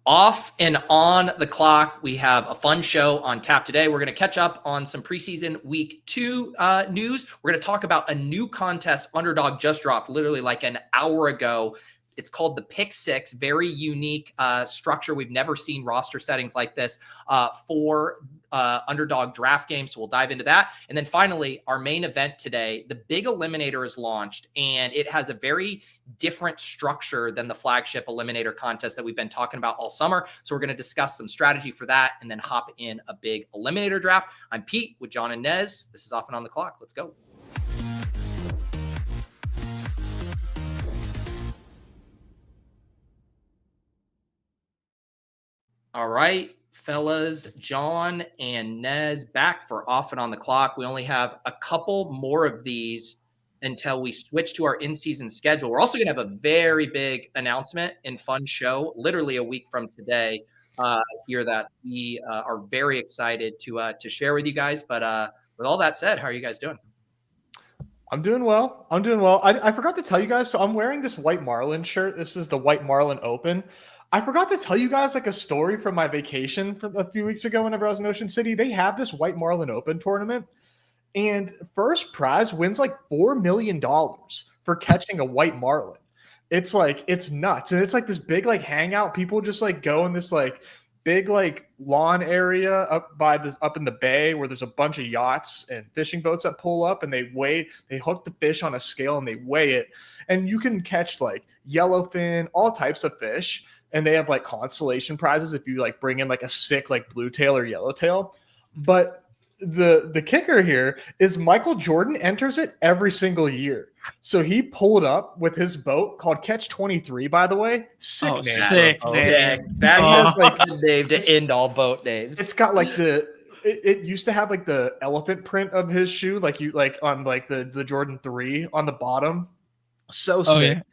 Off and on the clock, we have a fun show on tap today. We're going to catch up on some preseason week 2 news. We're going to talk about a new contest Underdog just dropped literally like an hour ago. It's called the Pick Six, very unique structure. We've never seen roster settings like this for Underdog draft games. So we'll dive into that. And then finally, our main event today, the Big Eliminator is launched, and it has a very different structure than the flagship Eliminator contest that we've been talking about all summer. So we're going to discuss some strategy for that and then hop in a big Eliminator draft. I'm Pete with Jon and Nez. This is Off and On the Clock. Let's go. All right, fellas, Jon and Nez back for Off and On the Clock. We only have a couple more of these until we switch to our in-season schedule. We're also going to have a very big announcement and fun show literally a week from today here that we are very excited to share with you guys. But with all that said, how are you guys doing? I'm doing well. I forgot to tell you guys, so I'm wearing this White Marlin shirt. This is the White Marlin Open. I forgot to tell you guys like a story from my vacation from a few weeks ago whenever I was in Ocean City. They have this White Marlin Open tournament, and first prize wins like $4 million for catching a white marlin. It's nuts. And it's like this big like hangout. People just like go in this like big like lawn area up in the bay where there's a bunch of yachts and fishing boats that pull up, and they hook the fish on a scale and they weigh it. And you can catch like yellowfin, all types of fish. And they have like consolation prizes if you like bring in like a sick like blue tail or yellowtail. But the kicker here is Michael Jordan enters it every single year. So he pulled up with his boat called Catch 23, by the way. Sick name. Sick name. That has like the name to end all boat names. It's got like it used to have like the elephant print of his shoe, like you like on like the Jordan 3 on the bottom. So sick. Yeah.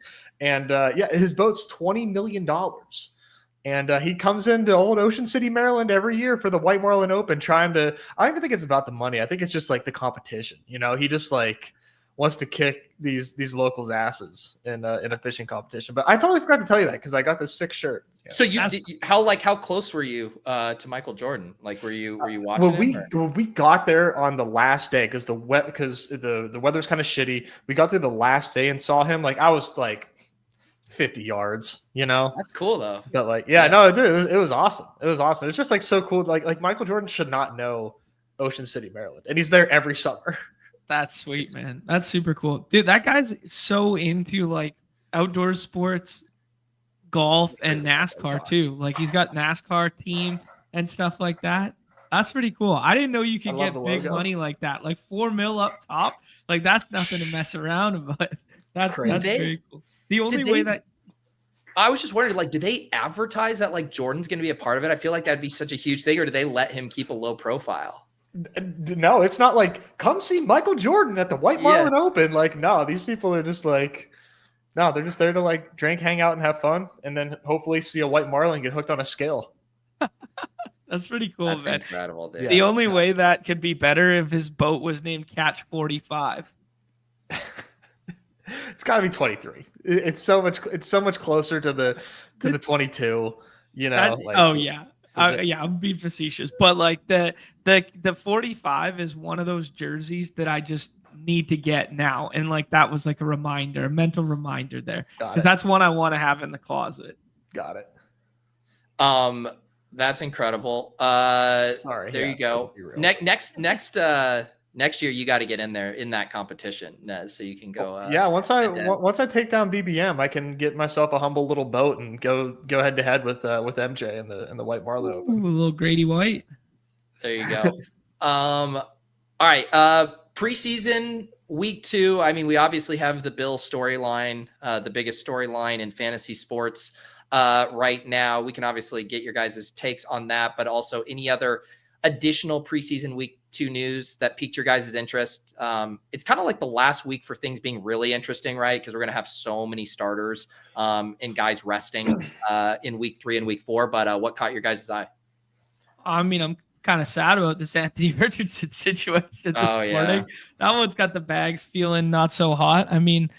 And his boat's $20 million. And he comes into old Ocean City, Maryland every year for the White Marlin Open I don't even think it's about the money. I think it's just like the competition. You know, he just like wants to kick these locals' asses in a fishing competition. But I totally forgot to tell you that because I got this sick shirt. Yeah. So how close were you to Michael Jordan? Like were you watching? When we got there on the last day because the weather's kind of shitty. We got there the last day and saw him. Like I was like 50 yards, you know. That's cool though. But like, yeah, no, dude, it was awesome. It was awesome. It's just like so cool. Like Michael Jordan should not know Ocean City, Maryland, and he's there every summer. That's sweet, man. That's super cool, dude. That guy's so into like outdoor sports, golf, and NASCAR too. Like he's got NASCAR team and stuff like that. That's pretty cool. I didn't know you could get big money like that. Like $4 million up top. Like that's nothing to mess around about. That's very cool. The only way that I was just wondering, like, did they advertise that like Jordan's going to be a part of it? I feel like that'd be such a huge thing, or do they let him keep a low profile? No, it's not like come see Michael Jordan at the White Marlin Open. Like, no, these people are just like, no, they're just there to like drink, hang out, and have fun, and then hopefully see a white marlin get hooked on a scale. That's pretty cool, That's man. Incredible, dude. The only way that could be better if his boat was named Catch 45. It's got to be 23. It's so much closer to the 22. You know. I'm being facetious, but like the 45 is one of those jerseys that I just need to get now, and like that was like a mental reminder there because that's one I want to have in the closet. Got it. That's incredible. Sorry. There you go. Next year, you got to get in there in that competition, Nez, so you can go. Once I take down BBM, I can get myself a humble little boat and go head to head with MJ in the White Marlin Open. Ooh, a little Grady White. There you go. All right. Preseason week 2. I mean, we obviously have the Bill storyline, the biggest storyline in fantasy sports right now. We can obviously get your guys' takes on that, but also any other additional preseason week 2 news that piqued your guys' interest. It's kind of like the last week for things being really interesting, right? Because we're going to have so many starters and guys resting in week 3 and week 4. But what caught your guys' eye? I mean, I'm kind of sad about this Anthony Richardson situation this morning. Yeah. That one's got the bags feeling not so hot. I mean,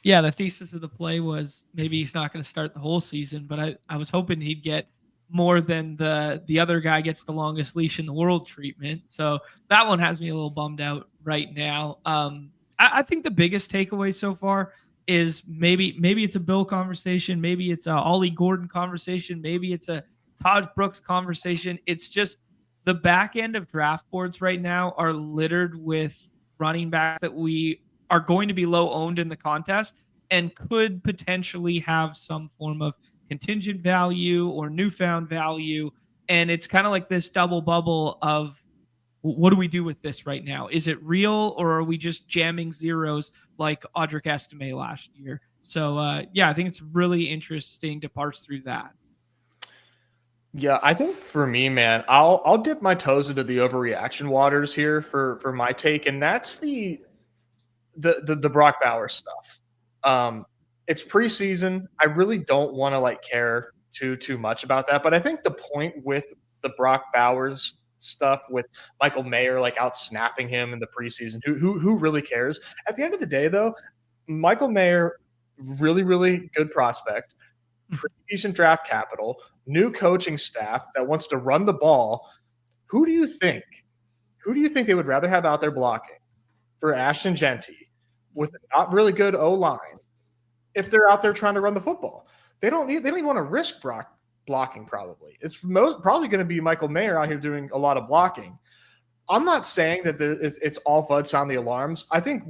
yeah, the thesis of the play was maybe he's not going to start the whole season, but I was hoping he'd get more than the other guy gets the longest leash in the world treatment. So that one has me a little bummed out right now. I think the biggest takeaway so far is maybe it's a Bill conversation, maybe it's a Ollie Gordon conversation, maybe it's a Todd Brooks conversation. It's just the back end of draft boards right now are littered with running backs that we are going to be low owned in the contest and could potentially have some form of contingent value or newfound value. And it's kind of like this double bubble of what do we do with this right now? Is it real or are we just jamming zeros like Audric Estime last year? So yeah, I think it's really interesting to parse through that. Yeah, I think for me, man, I'll dip my toes into the overreaction waters here for my take, and that's the Brock Bowers stuff. It's preseason. I really don't want to like care too much about that, but I think the point with the Brock Bowers stuff with Michael Mayer like out snapping him in the preseason, who really cares? At the end of the day, though, Michael Mayer, really good prospect, pretty decent draft capital, new coaching staff that wants to run the ball. Who do you think they would rather have out there blocking for Ashton Genty with a not really good O-line if they're out there trying to run the football? They don't even want to risk Brock blocking probably. It's probably going to be Michael Mayer out here doing a lot of blocking. I'm not saying that it's all FUD sound the alarms. I think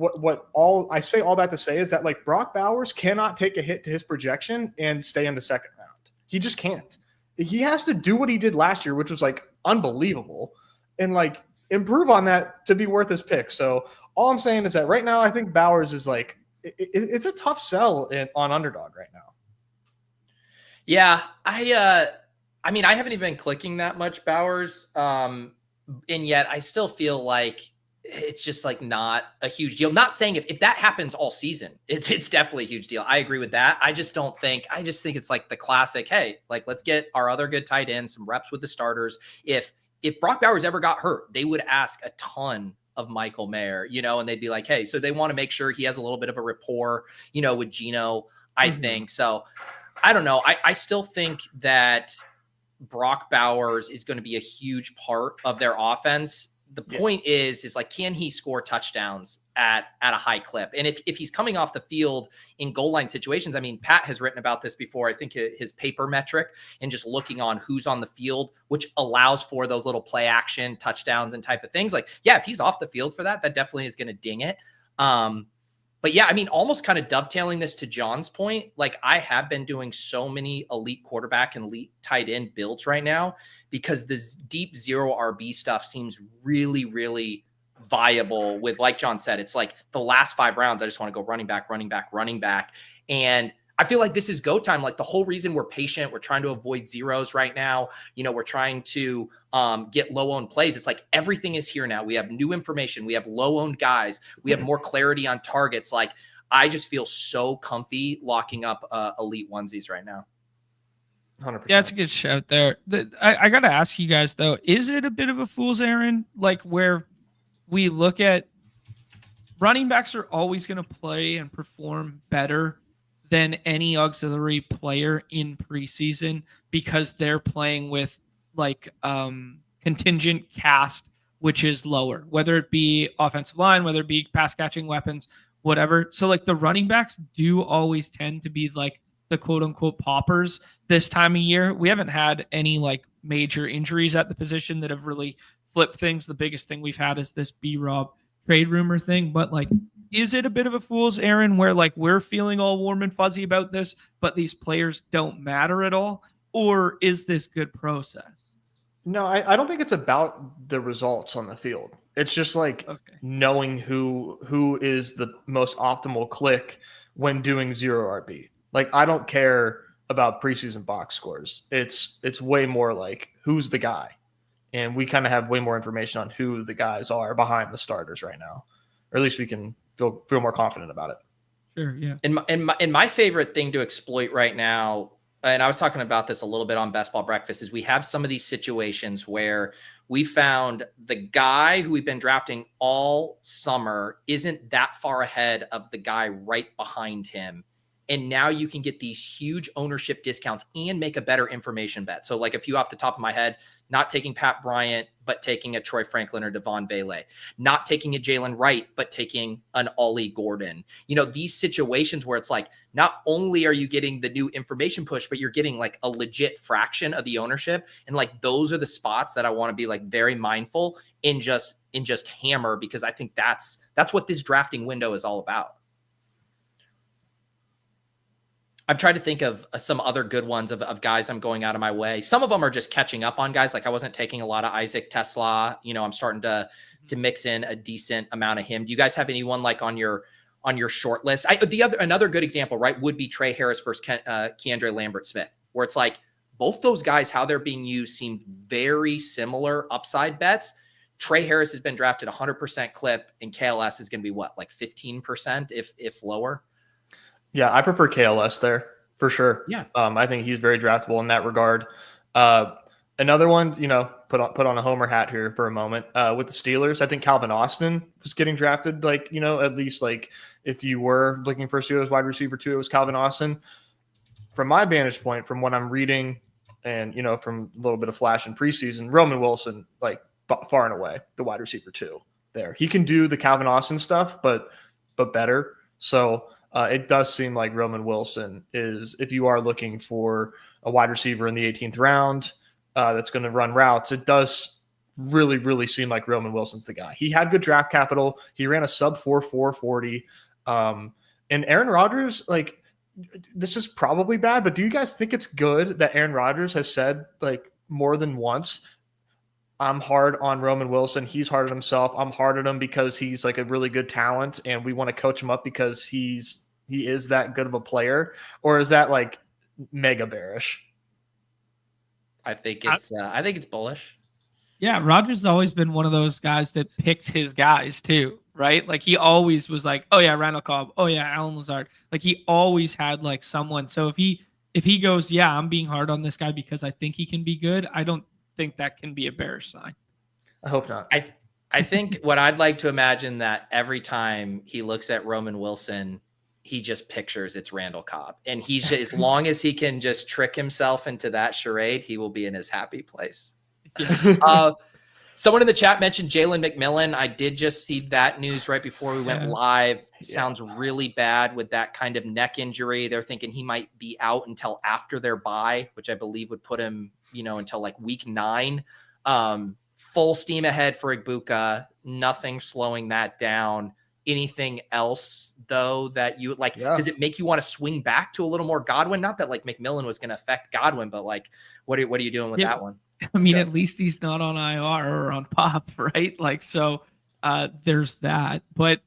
I say all that to say is that like Brock Bowers cannot take a hit to his projection and stay in the second round. He just can't. He has to do what he did last year, which was like unbelievable, and like improve on that to be worth his pick. So all I'm saying is that right now I think Bowers is like it's a tough sell on Underdog right now. Yeah, I mean, I haven't even been clicking that much Bowers, and yet I still feel like it's just like not a huge deal. Not saying if that happens all season, it's definitely a huge deal. I agree with that. I just think it's like the classic, hey, like let's get our other good tight ends some reps with the starters. If Brock Bowers ever got hurt, they would ask a ton of Michael Mayer, and they'd be like, hey, so they want to make sure he has a little bit of a rapport, with Geno, I think. So I don't know. I still think that Brock Bowers is going to be a huge part of their offense. The point is like, can he score touchdowns at a high clip? And if he's coming off the field in goal line situations, I mean, Pat has written about this before. I think his paper metric and just looking on who's on the field, which allows for those little play action touchdowns and type of things. Like, yeah, if he's off the field for that definitely is going to ding it. But yeah, I mean, almost kind of dovetailing this to John's point, like I have been doing so many elite quarterback and elite tight end builds right now because this deep zero RB stuff seems really, really viable with, like John said, it's like the last 5 rounds, I just want to go running back. And I feel like this is go time. Like the whole reason we're patient, we're trying to avoid zeros right now. We're trying to get low owned plays. It's like everything is here now. We have new information. We have low owned guys. We have more clarity on targets. Like I just feel so comfy locking up elite onesies right now. 100%. Yeah, it's a good shout there. I got to ask you guys though, is it a bit of a fool's errand? Like where we look at running backs are always going to play and perform better than any auxiliary player in preseason because they're playing with like contingent cast, which is lower, whether it be offensive line, whether it be pass catching weapons, whatever. So like the running backs do always tend to be like the quote unquote poppers this time of year. We haven't had any like major injuries at the position that have really flipped things. The biggest thing we've had is this B-Rob trade rumor thing, but like, is it a bit of a fool's errand where like we're feeling all warm and fuzzy about this, but these players don't matter at all? Or is this good process? No, I don't think it's about the results on the field. It's just like knowing who is the most optimal click when doing zero RB. Like I don't care about preseason box scores. It's way more like who's the guy. And we kind of have way more information on who the guys are behind the starters right now. Or at least we can feel more confident about it. Sure, yeah. And my favorite thing to exploit right now, and I was talking about this a little bit on Best Ball Breakfast, is we have some of these situations where we found the guy who we've been drafting all summer isn't that far ahead of the guy right behind him. And now you can get these huge ownership discounts and make a better information bet. So like a few off the top of my head, not taking Pat Bryant, but taking a Troy Franklin or Devon Vele, not taking a Jalen Wright, but taking an Ollie Gordon. These situations where it's like, not only are you getting the new information push, but you're getting like a legit fraction of the ownership. And like, those are the spots that I want to be like very mindful in just hammer, because I think that's what this drafting window is all about. I've tried to think of some other good ones of guys I'm going out of my way. Some of them are just catching up on guys. Like I wasn't taking a lot of Isaac Tesla. I'm starting to mix in a decent amount of him. Do you guys have anyone like on your short list? Another good example, right, would be Trey Harris versus Keandre Lambert-Smith, where it's like both those guys, how they're being used seem very similar upside bets. Trey Harris has been drafted 100% clip, and KLS is going to be what, like 15% if lower? Yeah, I prefer KLS there for sure. Yeah. I think he's very draftable in that regard. Another one, put on a homer hat here for a moment. With the Steelers, I think Calvin Austin was getting drafted. Like, at least like if you were looking for a Steelers wide receiver too, it was Calvin Austin. From my vantage point, from what I'm reading, and from a little bit of flash in preseason, Roman Wilson, like far and away the wide receiver too. There, he can do the Calvin Austin stuff, but better. So. It does seem like Roman Wilson is, if you are looking for a wide receiver in the 18th round that's going to run routes, it does really, really seem like Roman Wilson's the guy. He had good draft capital. He ran a sub 4.40. And Aaron Rodgers, like, this is probably bad, but do you guys think it's good that Aaron Rodgers has said, like, more than once, I'm hard on Roman Wilson. He's hard on himself. I'm hard on him because he's like a really good talent and we want to coach him up because he is that good of a player? Or is that like mega bearish? I think it's bullish. Yeah, Rodgers has always been one of those guys that picked his guys too, right? Like he always was like, oh yeah, Randall Cobb, oh yeah, Alan Lazard. Like he always had like someone. So if he goes, yeah, I'm being hard on this guy because I think he can be good, I don't think that can be a bearish sign. I hope not. I think what I'd like to imagine that every time he looks at Roman Wilson, he just pictures it's Randall Cobb, and he's just, as long as he can just trick himself into that charade, he will be in his happy place. Yeah. Someone in the chat mentioned Jalen McMillan. I did just see that news right before we went live. Sounds really bad with that kind of neck injury. They're thinking he might be out until after their bye, which I believe would put him, until like week 9. Full steam ahead for Igbukah. Nothing slowing that down. Anything else though that you like? Yeah. Does it make you want to swing back to a little more Godwin? Not that like McMillan was going to affect Godwin, but like, what are you doing with that one? I mean, at least he's not on IR or on POP, right? Like, so there's that. But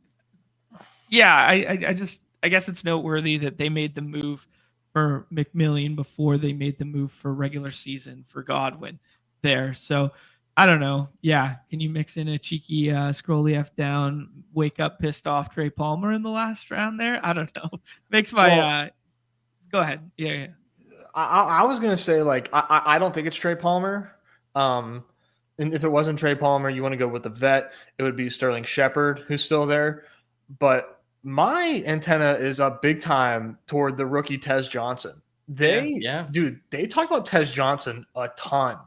yeah, I guess it's noteworthy that they made the move for McMillan before they made the move for regular season for Godwin there. So I don't know. Yeah. Can you mix in a cheeky scroll EF down, wake up pissed off Trey Palmer in the last round there? I don't know. Makes my go ahead. Yeah. I was going to say, like, I don't think it's Trey Palmer. And if it wasn't Trey Palmer, you want to go with the vet, it would be Sterling Shepard, who's still there. But my antenna is up big time toward the rookie Tez Johnson. Dude, they talk about Tez Johnson a ton.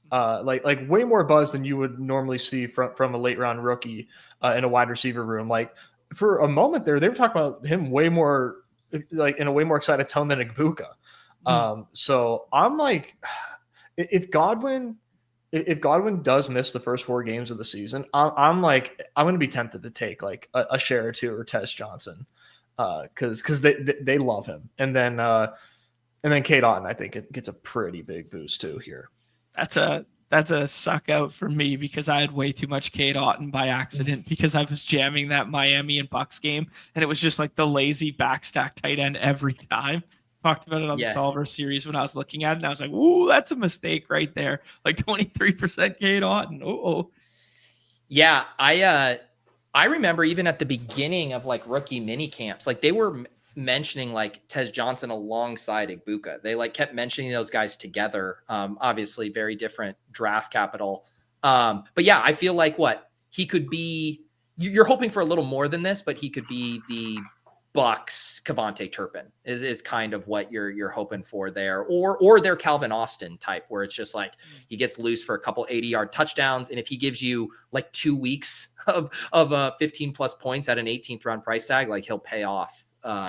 Like way more buzz than you would normally see from a late round rookie in a wide receiver room. Like for a moment there, they were talking about him way more, like in a way more excited tone than Igbukah. So I'm like, if Godwin does miss the first 4 games of the season, I'm going to be tempted to take like a share or two or Tez Johnson because they love him. And then Cade Otton, I think it gets a pretty big boost too here. That's a suck out for me because I had way too much Cade Otton by accident because I was jamming that Miami and Bucks game and it was just like the lazy backstack tight end every time. Talked about it on the Solver series when I was looking at it and I was like, ooh, that's a mistake right there. Like 23% Cade Otton. Oh. Yeah, I remember even at the beginning of like rookie mini camps, like they were mentioning like Tez Johnson alongside Igbukah. They like kept mentioning those guys together. Obviously very different draft capital. But yeah, I feel like he could be, you're hoping for a little more than this, but he could be the Bucks, Kevontae Turpin is kind of what you're hoping for there, or their Calvin Austin type, where it's just like he gets loose for a couple 80-yard touchdowns, and if he gives you like 2 weeks of 15 plus points at an 18th round price tag, like he'll pay off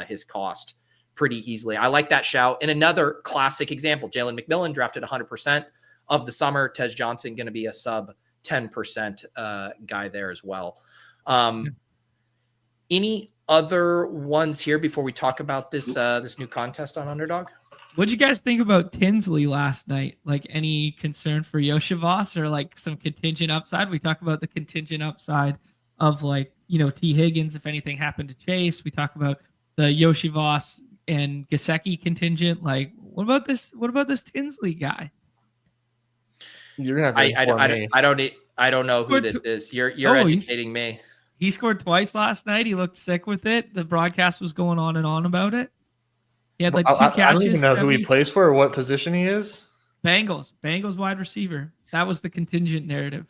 his cost pretty easily. I like that shout. And another classic example, Jalen McMillan drafted 100% of the summer. Tej Johnson going to be a sub 10% guy there as well. Any other ones here before we talk about this new contest on Underdog? What'd you guys think about Tinsley last night? Like, any concern for Yoshivas or like some contingent upside? We talk about the contingent upside of like, T. Higgins if anything happened to Chase. We talk about the Yoshivas and Gesicki contingent. Like, what about this Tinsley guy? You're gonna have to I don't know who this is. You're educating me. He scored twice last night. He looked sick with it. The broadcast was going on and on about it. He had like 2 catches. I don't even know who he plays for or what position he is. Bengals wide receiver. That was the contingent narrative.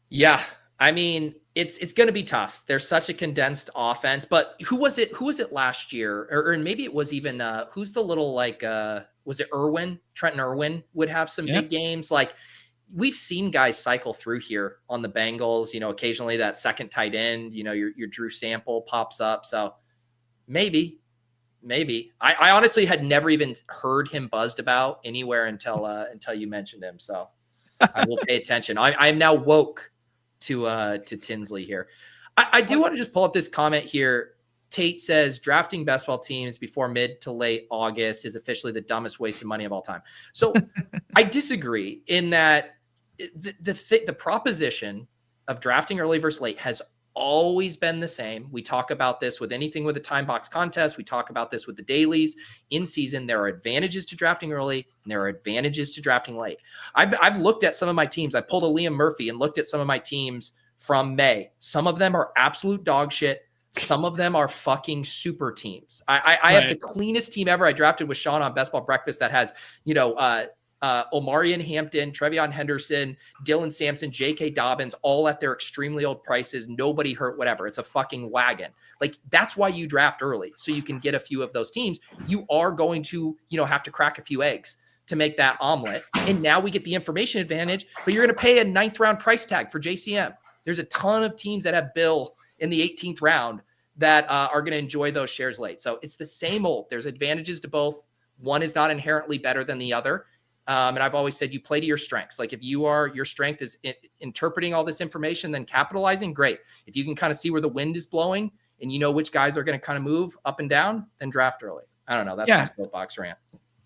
Yeah. I mean, it's going to be tough. There's such a condensed offense, but who was it last year? Or maybe it was even, who's the little, like, was it Irwin? Trenton Irwin would have some big games. Like, we've seen guys cycle through here on the Bengals, occasionally that second tight end, your Drew Sample pops up. So maybe I honestly had never even heard him buzzed about anywhere until you mentioned him. So I will pay attention. I'm now woke to Tinsley here. I do want to just pull up this comment here. Tate says drafting best ball teams before mid to late August is officially the dumbest waste of money of all time. So I disagree in that the proposition of drafting early versus late has always been the same. We talk about this with anything with a time box contest. We talk about this with the dailies. In season, there are advantages to drafting early and there are advantages to drafting late. I've looked at some of my teams. I pulled a Liam Murphy and looked at some of my teams from May. Some of them are absolute dog shit. Some of them are fucking super teams. I have the cleanest team ever. I drafted with Sean on Best Ball Breakfast that has, Omarion Hampton, Trevion Henderson, Dylan Sampson, J.K. Dobbins, all at their extremely old prices. Nobody hurt, whatever. It's a fucking wagon. Like, that's why you draft early, so you can get a few of those teams. You are going to, have to crack a few eggs to make that omelet. And now we get the information advantage, but you're going to pay a 9th round price tag for JCM. There's a ton of teams that have Bill in the 18th round that are going to enjoy those shares late. So it's the same old. There's advantages to both. One is not inherently better than the other. And I've always said you play to your strengths. Like, if your strength is interpreting all this information, then capitalizing, great. If you can kind of see where the wind is blowing and you know which guys are going to kind of move up and down, then draft early. I don't know. That's my soapbox rant.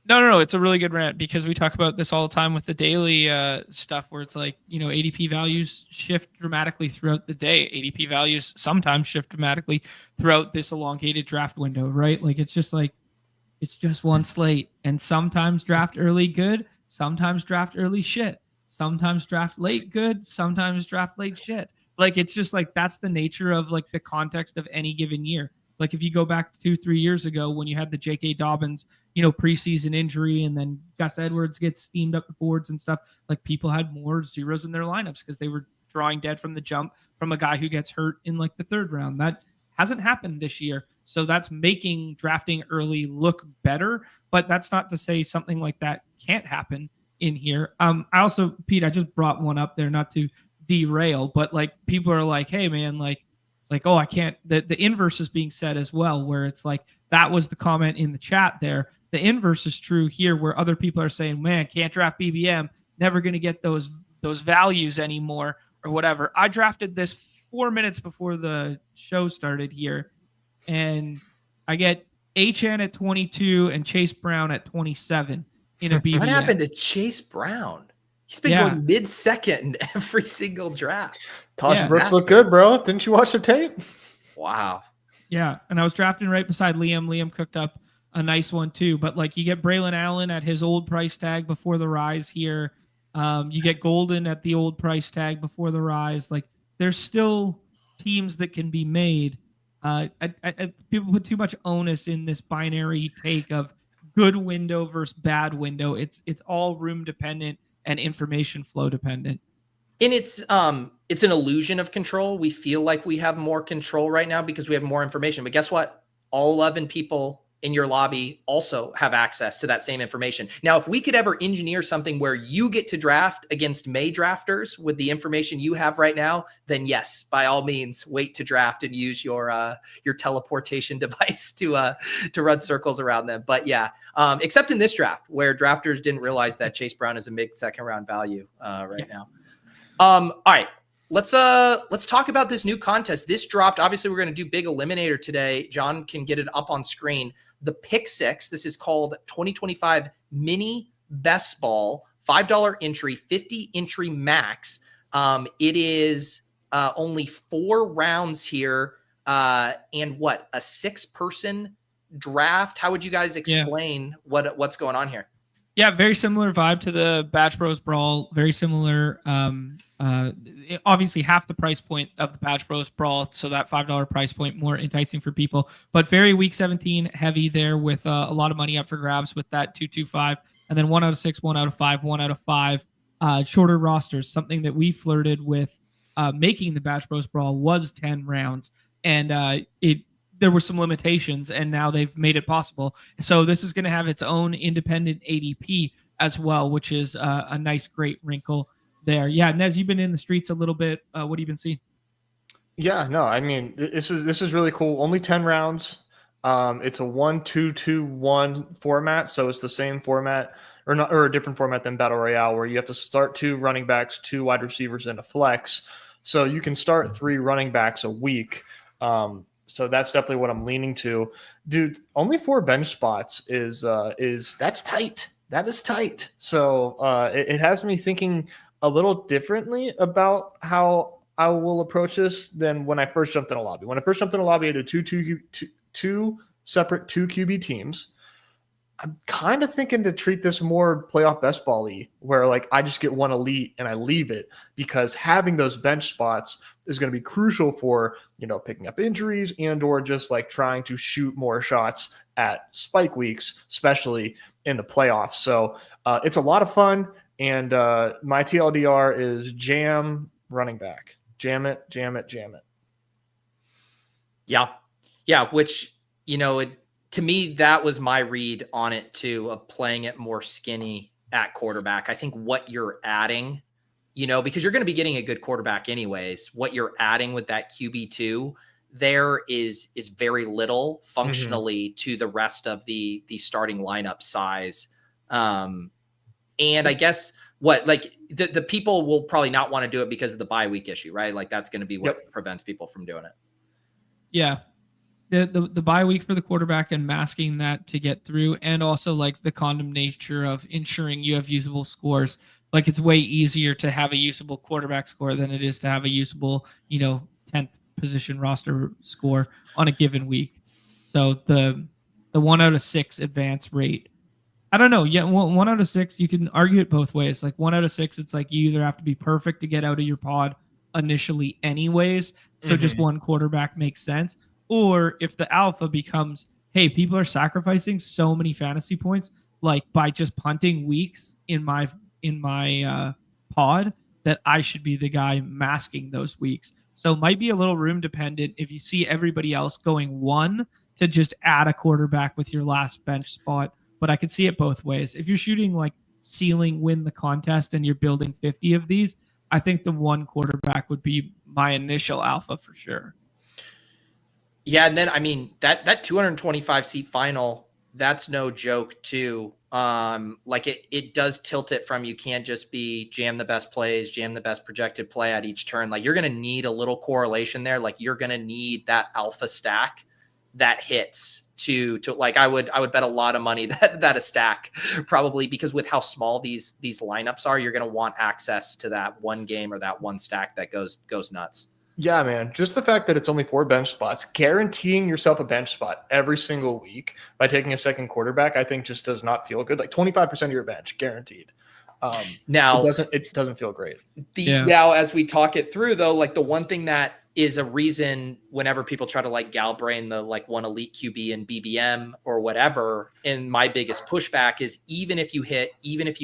No. It's a really good rant because we talk about this all the time with the daily stuff where it's like, ADP values shift dramatically throughout the day. ADP values sometimes shift dramatically throughout this elongated draft window, right? Like, it's just one slate, and sometimes draft early good, sometimes draft early shit, sometimes draft late good, sometimes draft late shit. Like, it's just like, that's the nature of like the context of any given year. Like, if you go back 2-3 years ago when you had the J.K. Dobbins, preseason injury, and then Gus Edwards gets steamed up the boards and stuff, like, people had more zeros in their lineups because they were drawing dead from the jump from a guy who gets hurt in like the 3rd round. That hasn't happened this year. So that's making drafting early look better, but that's not to say something like that can't happen in here. I also, Pete, I just brought one up there, not to derail, but like, people are like, hey man, like, oh, I can't, the inverse is being said as well, where it's like, that was the comment in the chat there. The inverse is true here, where other people are saying, man, can't draft BBM, never going to get those values anymore or whatever. I drafted this 4 minutes before the show started here, and I get HN at 22 and Chase Brown at 27 in a BBM. What happened to Chase Brown? He's been going mid-second in every single draft. Tosh Brooks looked good, bro. Didn't you watch the tape? Wow. Yeah, and I was drafting right beside Liam. Liam cooked up a nice one too. But like, you get Braylon Allen at his old price tag before the rise here. You get Golden at the old price tag before the rise. Like, there's still teams that can be made. People put too much onus in this binary take of good window versus bad window. It's all room dependent and information flow dependent. And it's an illusion of control. We feel like we have more control right now because we have more information. But guess what? All 11 people in your lobby also have access to that same information. Now, if we could ever engineer something where you get to draft against May drafters with the information you have right now, then yes, by all means, wait to draft and use your teleportation device to run circles around them. But yeah, except in this draft where drafters didn't realize that Chase Brown is a mid second round value right now. All right. Let's talk about this new contest. This dropped. Obviously, we're going to do Big Eliminator today. John can get it up on screen. The Pick Six. This is called 2025 Mini Best Ball. $5 entry, 50 entry max. It is only 4 rounds here, and what, a 6-person draft. How would you guys explain what's going on here? Yeah, very similar vibe to the Batch Bros Brawl. Very similar. Obviously, half the price point of the Batch Bros Brawl, so that $5 price point more enticing for people. But very Week 17 heavy there with a lot of money up for grabs with that 225, and then 1 out of 6, 1 out of 5, 1 out of 5. Shorter rosters, something that we flirted with making the Batch Bros Brawl was 10 rounds, and there were some limitations, and now they've made it possible. So this is going to have its own independent ADP as well, which is a nice, great wrinkle there. Yeah, Nez, you've been in the streets a little bit. What have you been seeing? Yeah, no, I mean, this is really cool. Only 10 rounds. It's a 1-2-2-1 format, so it's the same format or a different format than Battle Royale, where you have to start 2 running backs, 2 wide receivers, and a flex. So you can start 3 running backs a week. So that's definitely what I'm leaning to. Dude, only 4 bench spots is that's tight. That is tight. So it has me thinking a little differently about how I will approach this than when I first jumped in a lobby. When I first jumped in a lobby, I did two separate 2 QB teams. I'm kind of thinking to treat this more playoff best ball-y, where like I just get one elite and I leave it, because having those bench spots is going to be crucial for, picking up injuries and or just like trying to shoot more shots at spike weeks, especially in the playoffs. So it's a lot of fun. And my TLDR is jam running back. Jam it, jam it, jam it. Yeah. Yeah. Which, to me, that was my read on it too, of playing it more skinny at quarterback. I think what you're adding, because you're going to be getting a good quarterback anyways, what you're adding with that QB2 there is very little functionally to the rest of the starting lineup size. And I guess the people will probably not want to do it because of the bye week issue, right? Like that's going to be what prevents people from doing it. Yeah. The bye week for the quarterback and masking that to get through, and also like the condom nature of ensuring you have usable scores. Like it's way easier to have a usable quarterback score than it is to have a usable, 10th position roster score on a given week. So the 1 out of 6 advance rate, I don't know. Yeah, 1 out of 6, you can argue it both ways. Like 1 out of 6, it's like you either have to be perfect to get out of your pod initially anyways, so just one quarterback makes sense. Or if the alpha becomes, hey, people are sacrificing so many fantasy points, like by just punting weeks in my pod, that I should be the guy masking those weeks. So it might be a little room dependent if you see everybody else going 1 to just add a quarterback with your last bench spot. But I could see it both ways. If you're shooting like ceiling win the contest and you're building 50 of these, I think the 1 quarterback would be my initial alpha for sure. Yeah, and then I mean that 225 seat final, that's no joke too. Like it does tilt it from, you can't just be jam the best plays, jam the best projected play at each turn. Like you're going to need a little correlation there. Like you're going to need that alpha stack that hits to like I would bet a lot of money that a stack probably, because with how small these lineups are, you're going to want access to that one game or that one stack that goes nuts. Yeah, man. Just the fact that it's only 4 bench spots, guaranteeing yourself a bench spot every single week by taking a second quarterback, I think just does not feel good. Like 25% of your bench guaranteed. Now it doesn't feel great. Now, as we talk it through though, like the one thing that is a reason whenever people try to like Galbrain the like one elite QB and BBM or whatever, and my biggest pushback is even if you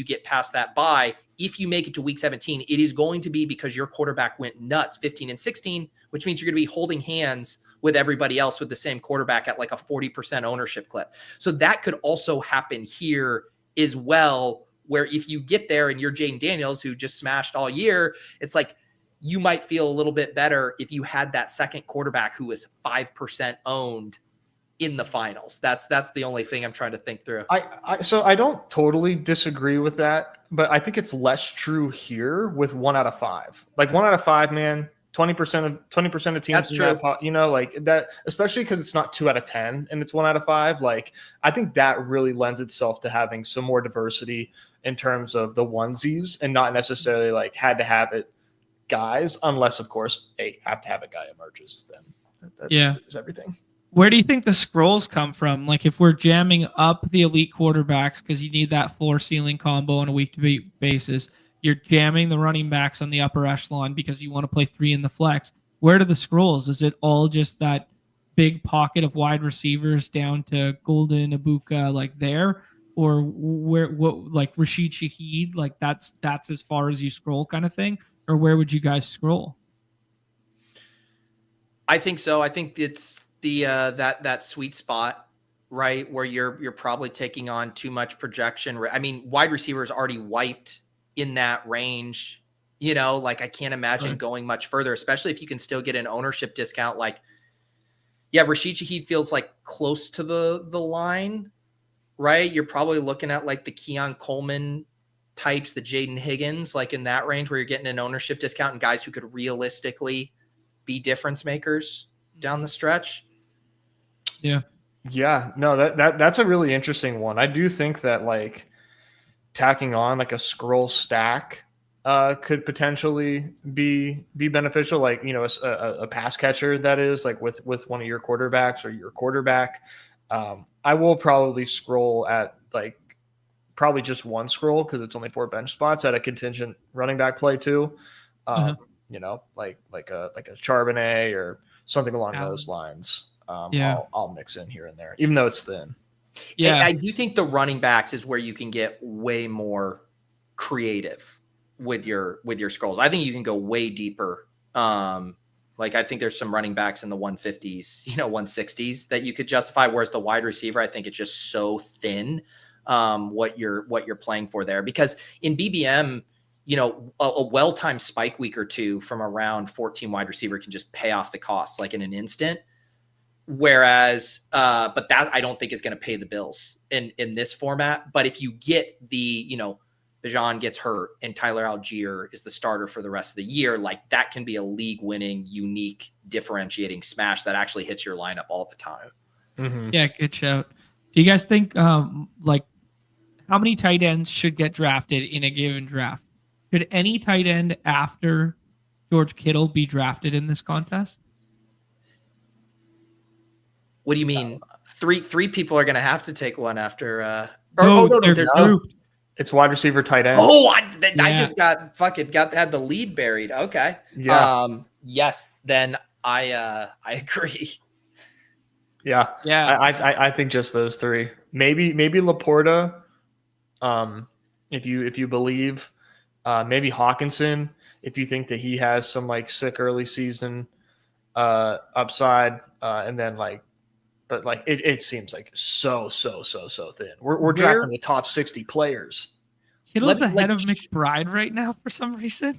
get past that bye, if you make it to week 17, it is going to be because your quarterback went nuts 15 and 16, which means you're going to be holding hands with everybody else with the same quarterback at like a 40% ownership clip. So that could also happen here as well, where if you get there and you're Jaden Daniels, who just smashed all year, it's like you might feel a little bit better if you had that second quarterback who was 5% owned in the finals. That's the only thing I'm trying to think through. So I don't totally disagree with that, but I think it's less true here with 1 out of 5. Like 1 out of 5, man. 20% of teams, That's true. Like that, especially because it's not 2 out of 10 and it's 1 out of 5. Like I think that really lends itself to having some more diversity in terms of the onesies and not necessarily like had to have it guys, unless of course have to have a guy emerges. Then that is everything. Where do you think the scrolls come from? Like if we're jamming up the elite quarterbacks because you need that floor ceiling combo on a week to week basis. You're jamming the running backs on the upper echelon because you want to play 3 in the flex. Where do the scrolls? Is it all just that big pocket of wide receivers down to Golden, Ibuka, like there? Or what like Rashid Shaheed, like that's as far as you scroll kind of thing? Or where would you guys scroll? I think so. I think it's the that sweet spot, right? Where you're probably taking on too much projection. I mean, wide receivers already wiped in that range, like I can't imagine going much further, especially if you can still get an ownership discount. Like, yeah, Rashid Shaheed feels like close to the line, right? You're probably looking at like the Keon Coleman types, the Jaden Higgins, like in that range where you're getting an ownership discount and guys who could realistically be difference makers down the stretch. Yeah. No, that's a really interesting one. I do think that like tacking on like a scroll stack could potentially be beneficial, like a pass catcher that is like with one of your quarterbacks or your quarterback. I will probably scroll at like probably just one scroll because it's only 4 bench spots at a contingent running back play too. Like a Charbonnet or something along those lines. I'll mix in here and there, even though it's thin. Yeah, I do think the running backs is where you can get way more creative with your scrolls. I think you can go way deeper. Like I think there's some running backs in the 150s, 160s that you could justify. Whereas the wide receiver, I think it's just so thin what you're playing for there. Because in BBM, a well-timed spike week or two from around 14 wide receiver can just pay off the costs like in an instant. Whereas, but that I don't think is going to pay the bills in this format. But if you get the, Bijan gets hurt and Tyler Algier is the starter for the rest of the year, like that can be a league-winning, unique, differentiating smash that actually hits your lineup all the time. Mm-hmm. Yeah, good shout. Do you guys think, like, how many tight ends should get drafted in a given draft? Could any tight end after George Kittle be drafted in this contest? What do you mean? Three people are going to have to take one after. No, there's grouped. It's wide receiver, tight end. Oh, I just had the lead buried. Okay. Yeah. Yes. Then I agree. Yeah. Yeah. I think just those 3. Maybe Laporta. If you believe, maybe Hawkinson, if you think that he has some like sick early season upside, and then like. But like it seems like so thin. We're drafting the top 60 players. Kittle's ahead of McBride right now for some reason.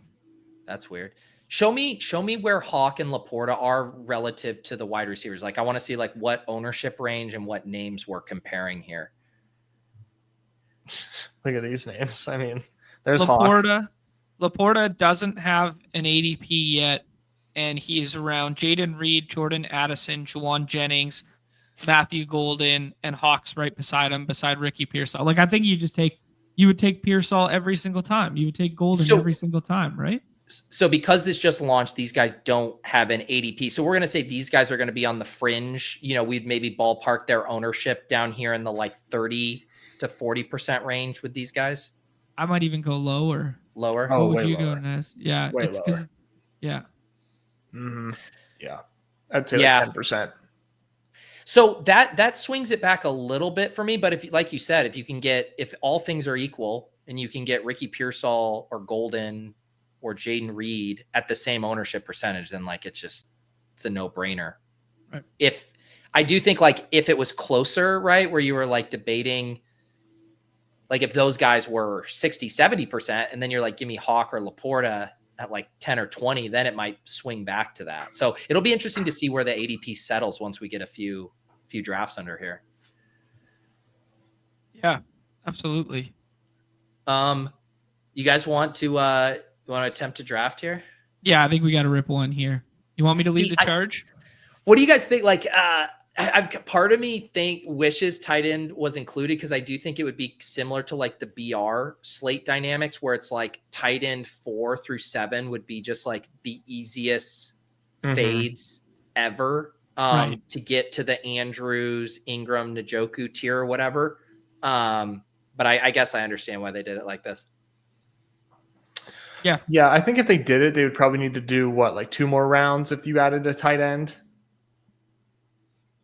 That's weird. Show me where Hawk and Laporta are relative to the wide receivers. Like I want to see like what ownership range and what names we're comparing here. Look at these names. I mean, there's Laporta. Hawk. Laporta doesn't have an ADP yet, and he's around Jaden Reed, Jordan Addison, Juwan Jennings, Matthew Golden, and Hawks right beside him, beside Ricky Pearsall. Like I think you would take Pearsall every single time. You would take Golden every single time, right? So because this just launched, these guys don't have an ADP. So we're going to say these guys are going to be on the fringe. We'd maybe ballpark their ownership down here in the like 30 to 40% range with these guys. I might even go lower. Lower? What would you go, Nez? Yeah. Way it's lower. Yeah. Mm-hmm. Yeah. I'd say like 10%. So that swings it back a little bit for me. But if, like you said, if all things are equal, and you can get Ricky Pearsall or Golden or Jaden Reed at the same ownership percentage, then like it's a no-brainer. Right. If I do think like if it was closer, right, where you were like debating, like if those guys were 60, 70%, and then you're like, give me Hawk or Laporta at like 10 or 20, then it might swing back to that. So it'll be interesting to see where the ADP settles once we get a few drafts under here. Yeah, absolutely. You guys want to attempt to draft here? Yeah, I think we got to rip one here. You want me to lead the charge? What do you guys think? Like, part of me wishes tight end was included because I do think it would be similar to like the BR slate dynamics where it's like tight end 4 through 7 would be just like the easiest fades ever to get to the Andrews, Ingram, Njoku tier or whatever. But I guess I understand why they did it like this. Yeah. Yeah, I think if they did it, they would probably need to do like 2 more rounds if you added a tight end.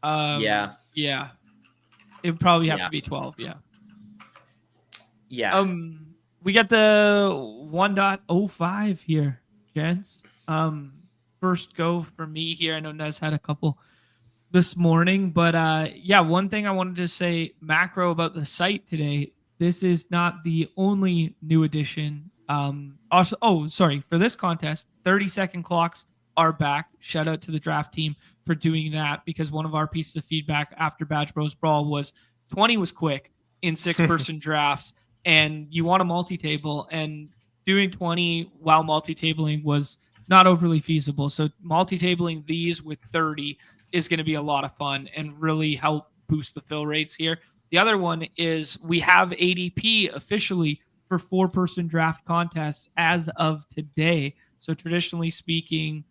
Yeah. It would probably have to be 12. Yeah. We got the 1.05 here, gents. First go for me here. I know Nez had a couple this morning, but one thing I wanted to say macro about the site today. This is not the only new addition. For this contest, 30-second clocks are back. Shout out to the draft team for doing that, because one of our pieces of feedback after Badge Bros Brawl was 20 was quick in 6-person drafts, and you want to multi-table, and doing 20 while multi-tabling was not overly feasible. So multi-tabling these with 30 is going to be a lot of fun and really help boost the fill rates here. The other one is we have ADP officially for 4-person draft contests as of today. So traditionally speaking,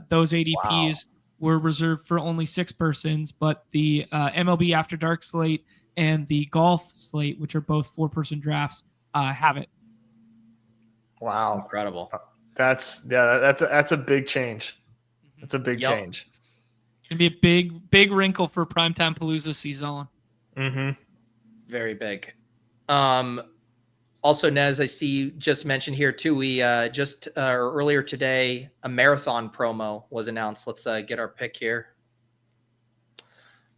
those ADPs were reserved for only 6 persons, but the MLB After Dark slate and the golf slate, which are both 4-person drafts, have it. Wow. Incredible. That's a big change. That's a big change. It's going to be a big wrinkle for Primetime Palooza season. Very big. Also, Nez, I see you just mentioned here too. We earlier today, a marathon promo was announced. Let's get our pick here.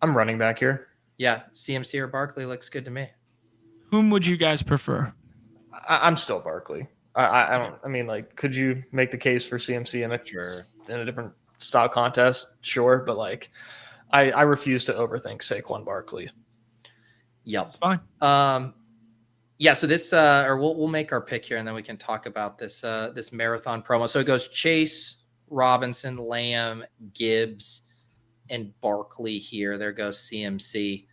I'm running back here. Yeah, CMC or Barkley looks good to me. Whom would you guys prefer? I'm still Barkley. I don't. I mean, like, could you make the case for CMC in a different style contest? Sure, but like, I refuse to overthink Saquon Barkley. Yep. Fine. Yeah. So this, or we'll make our pick here, and then we can talk about this this marathon promo. So it goes Chase, Robinson, Lamb, Gibbs, and Barkley here. There goes CMC.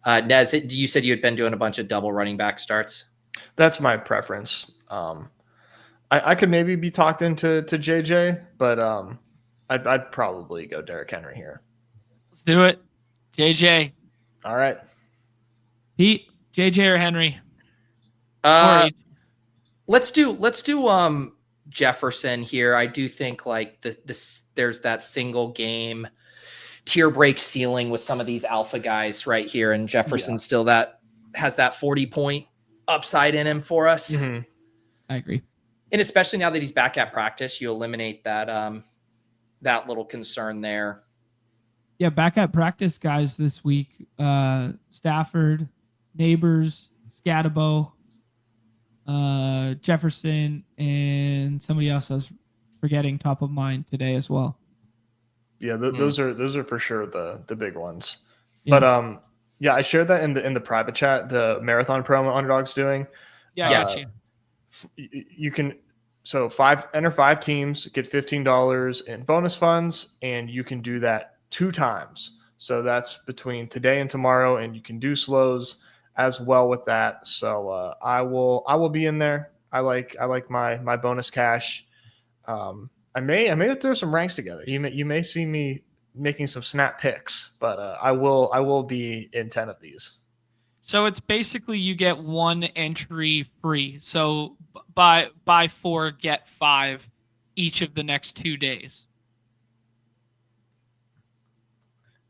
Nez, you said you had been doing a bunch of double running back starts. That's my preference. I could maybe be talked into JJ, but I'd probably go Derrick Henry here. Let's do it. JJ. All right. Pete, JJ or Henry? Let's do Jefferson here. I do think like there's that single game tier break ceiling with some of these alpha guys right here, and Jefferson still has that 40-point upside in him for us. I agree. And especially now that he's back at practice, you eliminate that that little concern there. Yeah, back at practice guys this week. Stafford, Neighbors, Scatabo, Jefferson, and somebody else I was forgetting top of mind today as well. Yeah, those are for sure the big ones. Yeah. But I shared that in the private chat, the marathon promo Underdog's doing. Yeah, you can enter 5 teams, get $15 in bonus funds, and you can do that 2 times. So that's between today and tomorrow, and you can do slows as well with that. So I will be in there. I like my bonus cash. I may throw some ranks together. You may see me making some snap picks, but I will be in 10 of these. So it's basically you get 1 entry free. So buy 4, get 5 each of the next 2 days.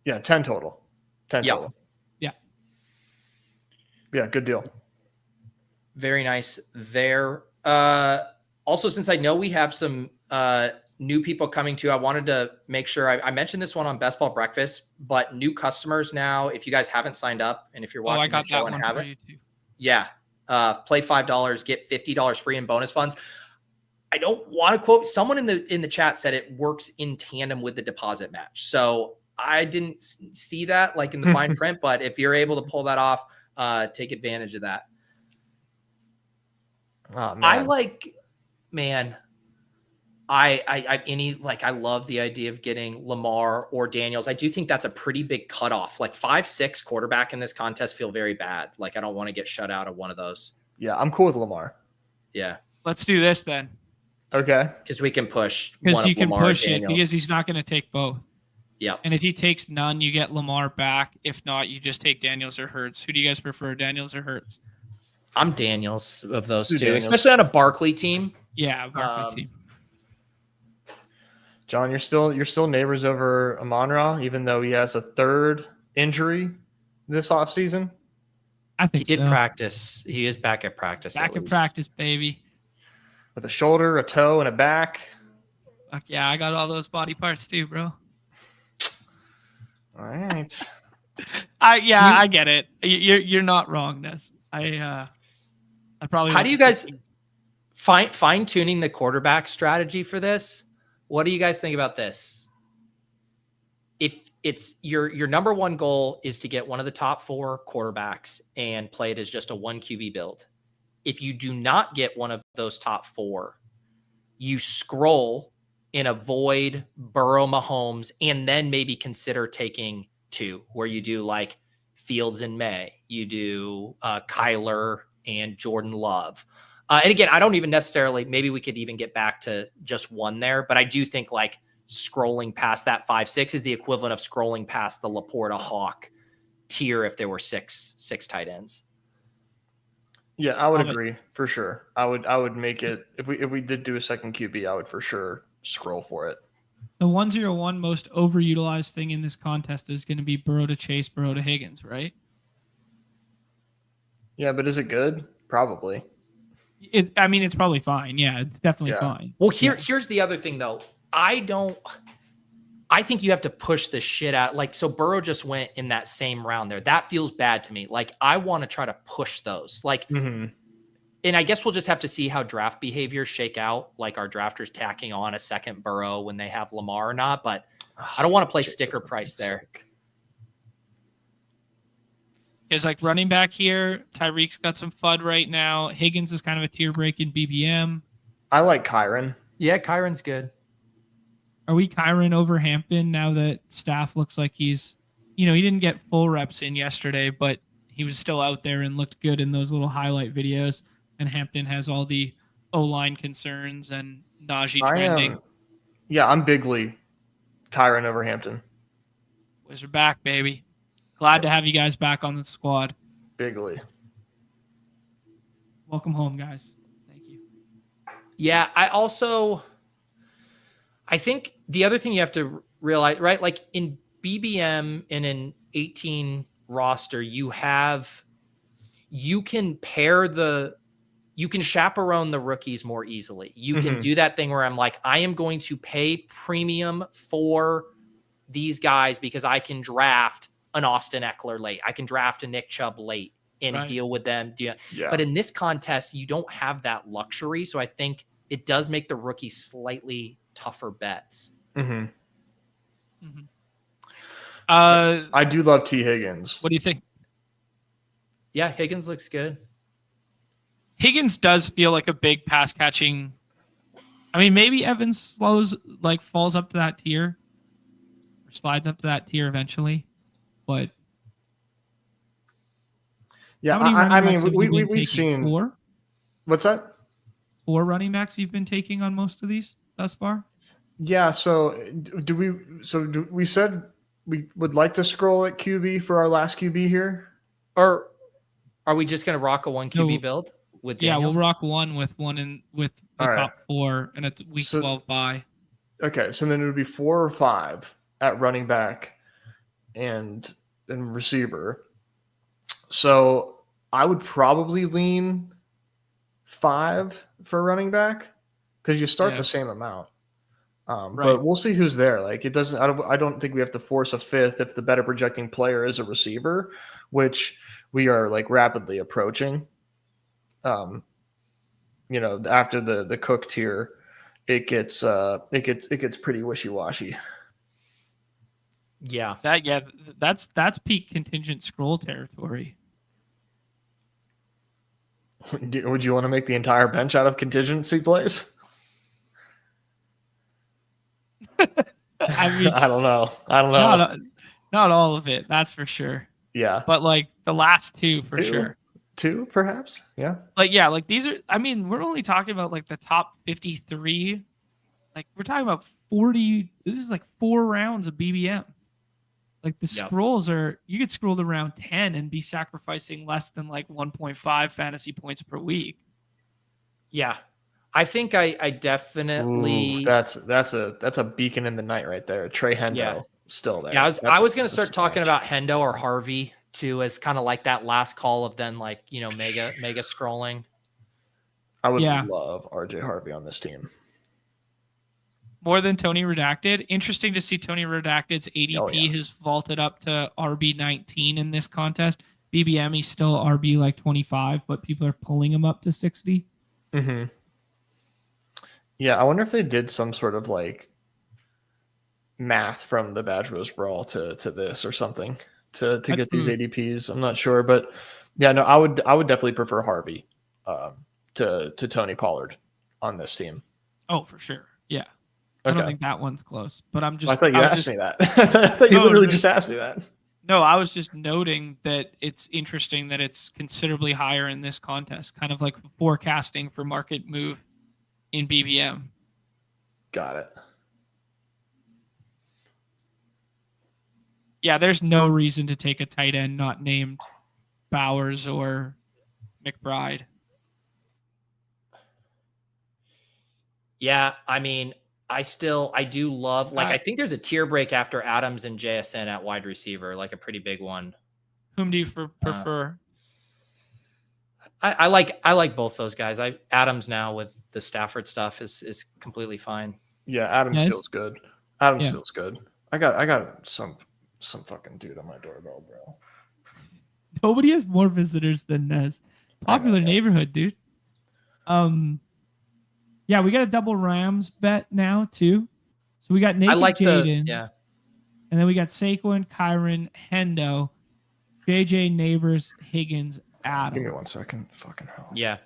Yeah, 10 total. 10 total. Yeah. Yeah, good deal. Very nice there. Also, since I know we have some new people coming too, I wanted to make sure I mentioned this one on Best Ball Breakfast, but new customers now, if you guys haven't signed up and if you're watching the show and haven't, you too. yeah, play $5, get $50 free in bonus funds. I don't want to quote, someone in the chat said it works in tandem with the deposit match. So I didn't see that like in the fine print, but if you're able to pull that off, take advantage of that. Oh, man. I love the idea of getting Lamar or Daniels. I do think that's a pretty big cutoff. Like 5'6" quarterback in this contest feel very bad. Like I don't want to get shut out of one of those. Yeah, I'm cool with Lamar. Yeah. Let's do this then. Okay. Because we can push. Because you can Lamar push it because he's not going to take both. Yeah. And if he takes none, you get Lamar back. If not, you just take Daniels or Hurts. Who do you guys prefer, Daniels or Hurts? I'm Daniels of those two, Daniels. especially on a Barkley team. Yeah, Barkley team. John, you're still neighbors over Amon-Ra, even though he has a third injury this offseason? I think he did so. practice. He is back at practice. Back at practice, baby. With a shoulder, a toe, and a back. Fuck yeah, I got all those body parts too, bro. All right. I get it. You're not wrong, Nez. I probably. How do you guys fine tuning the quarterback strategy for this? What do you guys think about this? If it's your number one goal is to get one of the top 4 quarterbacks and play it as just a 1 QB build. If you do not get one of those top 4, you scroll and avoid Burrow, Mahomes, and then maybe consider taking 2, where you do like Fields and May, you do Kyler and Jordan Love. And again, I don't even necessarily, maybe we could even get back to just 1 there, but I do think like scrolling past that 5-6 is the equivalent of scrolling past the Laporta Hawk tier if there were six tight ends. Yeah, I would agree for sure. I would make it if we did do a second QB, I would for sure scroll for it. The 101 most overutilized thing in this contest is going to be Burrow to Chase, Burrow to Higgins, right? Yeah, but is it good? Probably. It's probably fine. Yeah, it's definitely fine. Well, here's the other thing though. I think you have to push the shit out. Like, so Burrow just went in that same round there. That feels bad to me. Like, I want to try to push those. Like, and I guess we'll just have to see how draft behaviors shake out. Like, our drafters tacking on a second Burrow when they have Lamar or not. But I don't want to play sticker price there. There's like running back here. Tyreek's got some FUD right now. Higgins is kind of a tier break in BBM. I like Kyron. Yeah, Kyron's good. Are we Kyron over Hampton now that Staff looks like he's, he didn't get full reps in yesterday, but he was still out there and looked good in those little highlight videos. And Hampton has all the O-line concerns and Najee trending. I'm bigly Kyron over Hampton. Boys are back, baby. Glad to have you guys back on the squad. Bigly. Welcome home, guys. Thank you. Yeah, I think the other thing you have to realize, right? Like in BBM in an 18 roster, you can chaperone the rookies more easily. You can do that thing where I'm like, I am going to pay premium for these guys because I can draft an Austin Eckler late. I can draft a Nick Chubb late and deal with them. Yeah. But in this contest, you don't have that luxury. So I think it does make the rookies slightly tougher bets. I do love T. Higgins. What do you think? Yeah, Higgins looks good. Higgins does feel like a big pass catching. I mean, maybe Evans falls up to that tier or slides up to that tier eventually. But yeah, we've seen 4. What's that? 4 running backs you've been taking on most of these thus far? Yeah. So we said we would like to scroll at QB for our last QB here, or are we just going to rock a 1 QB build with Daniels? Yeah, we'll rock one with the top 4 and a week 12 bye. Okay, so then it would be 4 or 5 at running back and receiver. So I would probably lean 5 for running back because you start the same amount. But we'll see who's there. Like it doesn't. I don't think we have to force a 5th if the better projecting player is a receiver, which we are like rapidly approaching. After the Cook tier, it gets pretty wishy-washy. Yeah. That's peak contingent scroll territory. Would you want to make the entire bench out of contingency plays? I mean, I don't know. Not all of it, that's for sure. Yeah. But like the last 2 for sure. 2 perhaps. Yeah. Like these are, I mean, we're only talking about like the top 53. Like we're talking about 40. This is like 4 rounds of BBM. Like the scrolls you could scroll to round 10 and be sacrificing less than like 1.5 fantasy points per week. Yeah. I think I definitely. Ooh, that's a beacon in the night right there. Trey Hendo still there. Yeah, I was going to start talking about Hendo or Harvey too as kind of like that last call of then like, mega scrolling. I would love RJ Harvey on this team. More than Tony Redacted. Interesting to see Tony Redacted's ADP has vaulted up to RB19 in this contest. BBM, he's still RB like 25, but people are pulling him up to 60. Mm-hmm. Yeah, I wonder if they did some sort of like math from the Badge Bros Brawl to this or something to get these ADPs. I'm not sure, but yeah, no, I would definitely prefer Harvey to Tony Pollard on this team. Oh, for sure. Yeah. I don't think that one's close, but I thought you asked me that. I thought you literally just asked me that. No, I was just noting that it's interesting that it's considerably higher in this contest, kind of like forecasting for market move in BBM. Got it. Yeah, there's no reason to take a tight end not named Bowers or McBride. Yeah, I mean, I do love, like, I think there's a tier break after Adams and JSN at wide receiver, like a pretty big one. Whom do you prefer? I like both those guys. Adams now with the Stafford stuff is completely fine. Yeah, Adams feels good. Feels good. I got some fucking dude on my doorbell, bro. Nobody has more visitors than Nez. Popular neighborhood, dude. Yeah, we got a double Rams bet now too. So we got Nate and Jaden. And then we got Saquon, Kyron, Hendo, JJ, Neighbors, Higgins, Adam. Give me 1 second. Fucking hell. Yeah.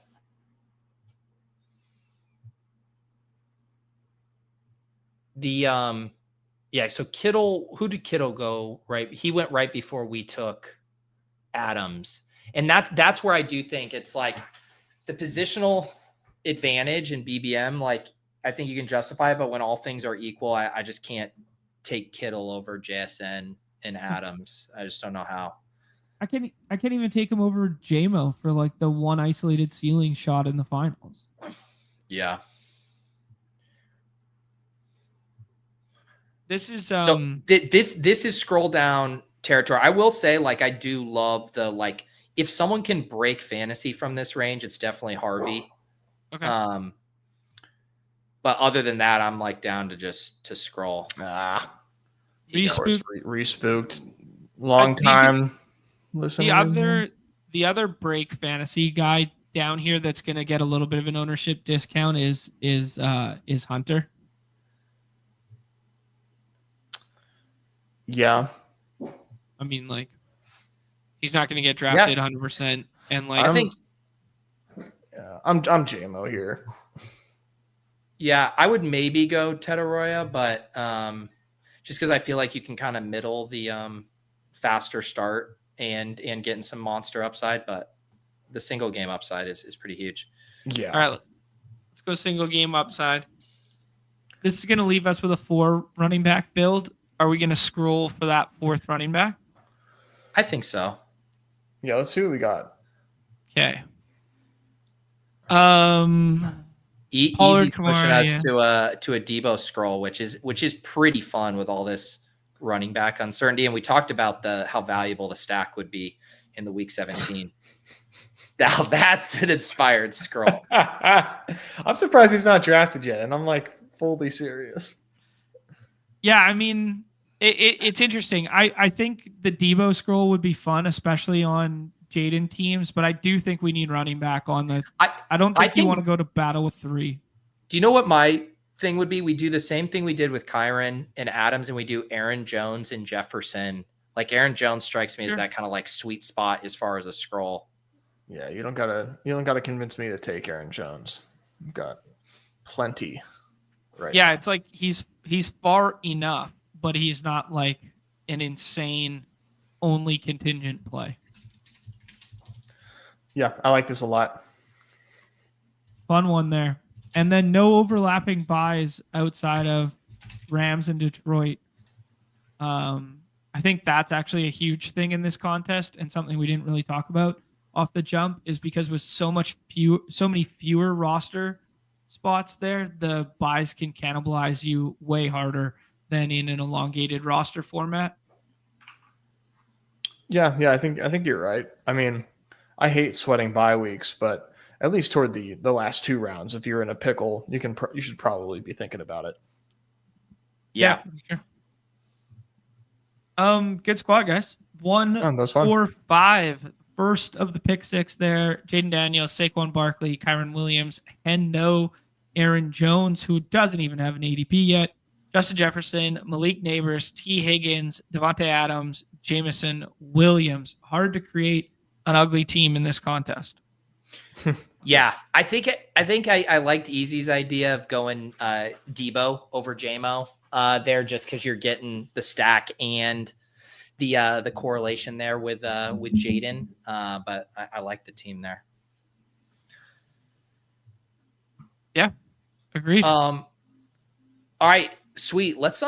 So Kittle, who did Kittle go right? He went right before we took Adams. And that's where I do think it's like the positional advantage in BBM, like I think you can justify it, but when all things are equal, I just can't take Kittle over JSN and Adams. I just don't know how. I can't even take him over JMO for like the one isolated ceiling shot in the finals. Yeah. This is this is scroll down territory. I will say, like, I do love the, like, if someone can break fantasy from this range, it's definitely Harvey. Okay. But other than that, I'm like down to scroll. Re-spooked. Long time. Listen. The other break fantasy guy down here that's gonna get a little bit of an ownership discount is Hunter. Yeah. I mean, like, he's not gonna get drafted 100%, and like I think. Yeah, I'm JMO here. Yeah, I would maybe go Tetaroya, but just because I feel like you can kind of middle the faster start and getting some monster upside, but the single game upside is pretty huge. Yeah. All right, let's go single game upside. This is going to leave us with a 4 running back build. Are we going to scroll for that 4th running back? I think so. Yeah, let's see what we got. Okay. Easy's pushing us to a Debo scroll, which is pretty fun with all this running back uncertainty. And we talked about how valuable the stack would be in the week 17. Now that's an inspired scroll. I'm surprised he's not drafted yet, and I'm like fully serious. Yeah, I mean, it's interesting. I think the Debo scroll would be fun, especially on Jaden teams, but I do think we need running back on the. I don't think you want to go to battle with 3. Do you know what my thing would be? We do the same thing we did with Kyron and Adams, and we do Aaron Jones and Jefferson. Like Aaron Jones strikes me as that kind of like sweet spot as far as a scroll. Yeah, you don't gotta convince me to take Aaron Jones. You've got plenty. Right. Yeah, it's like he's far enough, but he's not like an insane only contingent play. Yeah, I like this a lot. Fun one there. And then no overlapping buys outside of Rams and Detroit. I think that's actually a huge thing in this contest, and something we didn't really talk about off the jump is because with so many fewer roster spots there, the buys can cannibalize you way harder than in an elongated roster format. Yeah, I think you're right. I mean, I hate sweating bye weeks, but at least toward the last 2 rounds, if you're in a pickle, you should probably be thinking about it. Yeah. Sure. Good squad, guys. 1, 4, 5. First of the pick 6 there. Jaden Daniels, Saquon Barkley, Kyron Williams, and no Aaron Jones, who doesn't even have an ADP yet. Justin Jefferson, Malik Neighbors, T. Higgins, Devontae Adams, Jameson Williams. Hard to create an ugly team in this contest. Yeah, I think I liked Easy's idea of going Debo over JMO there, just because you're getting the stack and the correlation there with Jaden. But I like the team there. Yeah, agreed. All right, sweet. Let's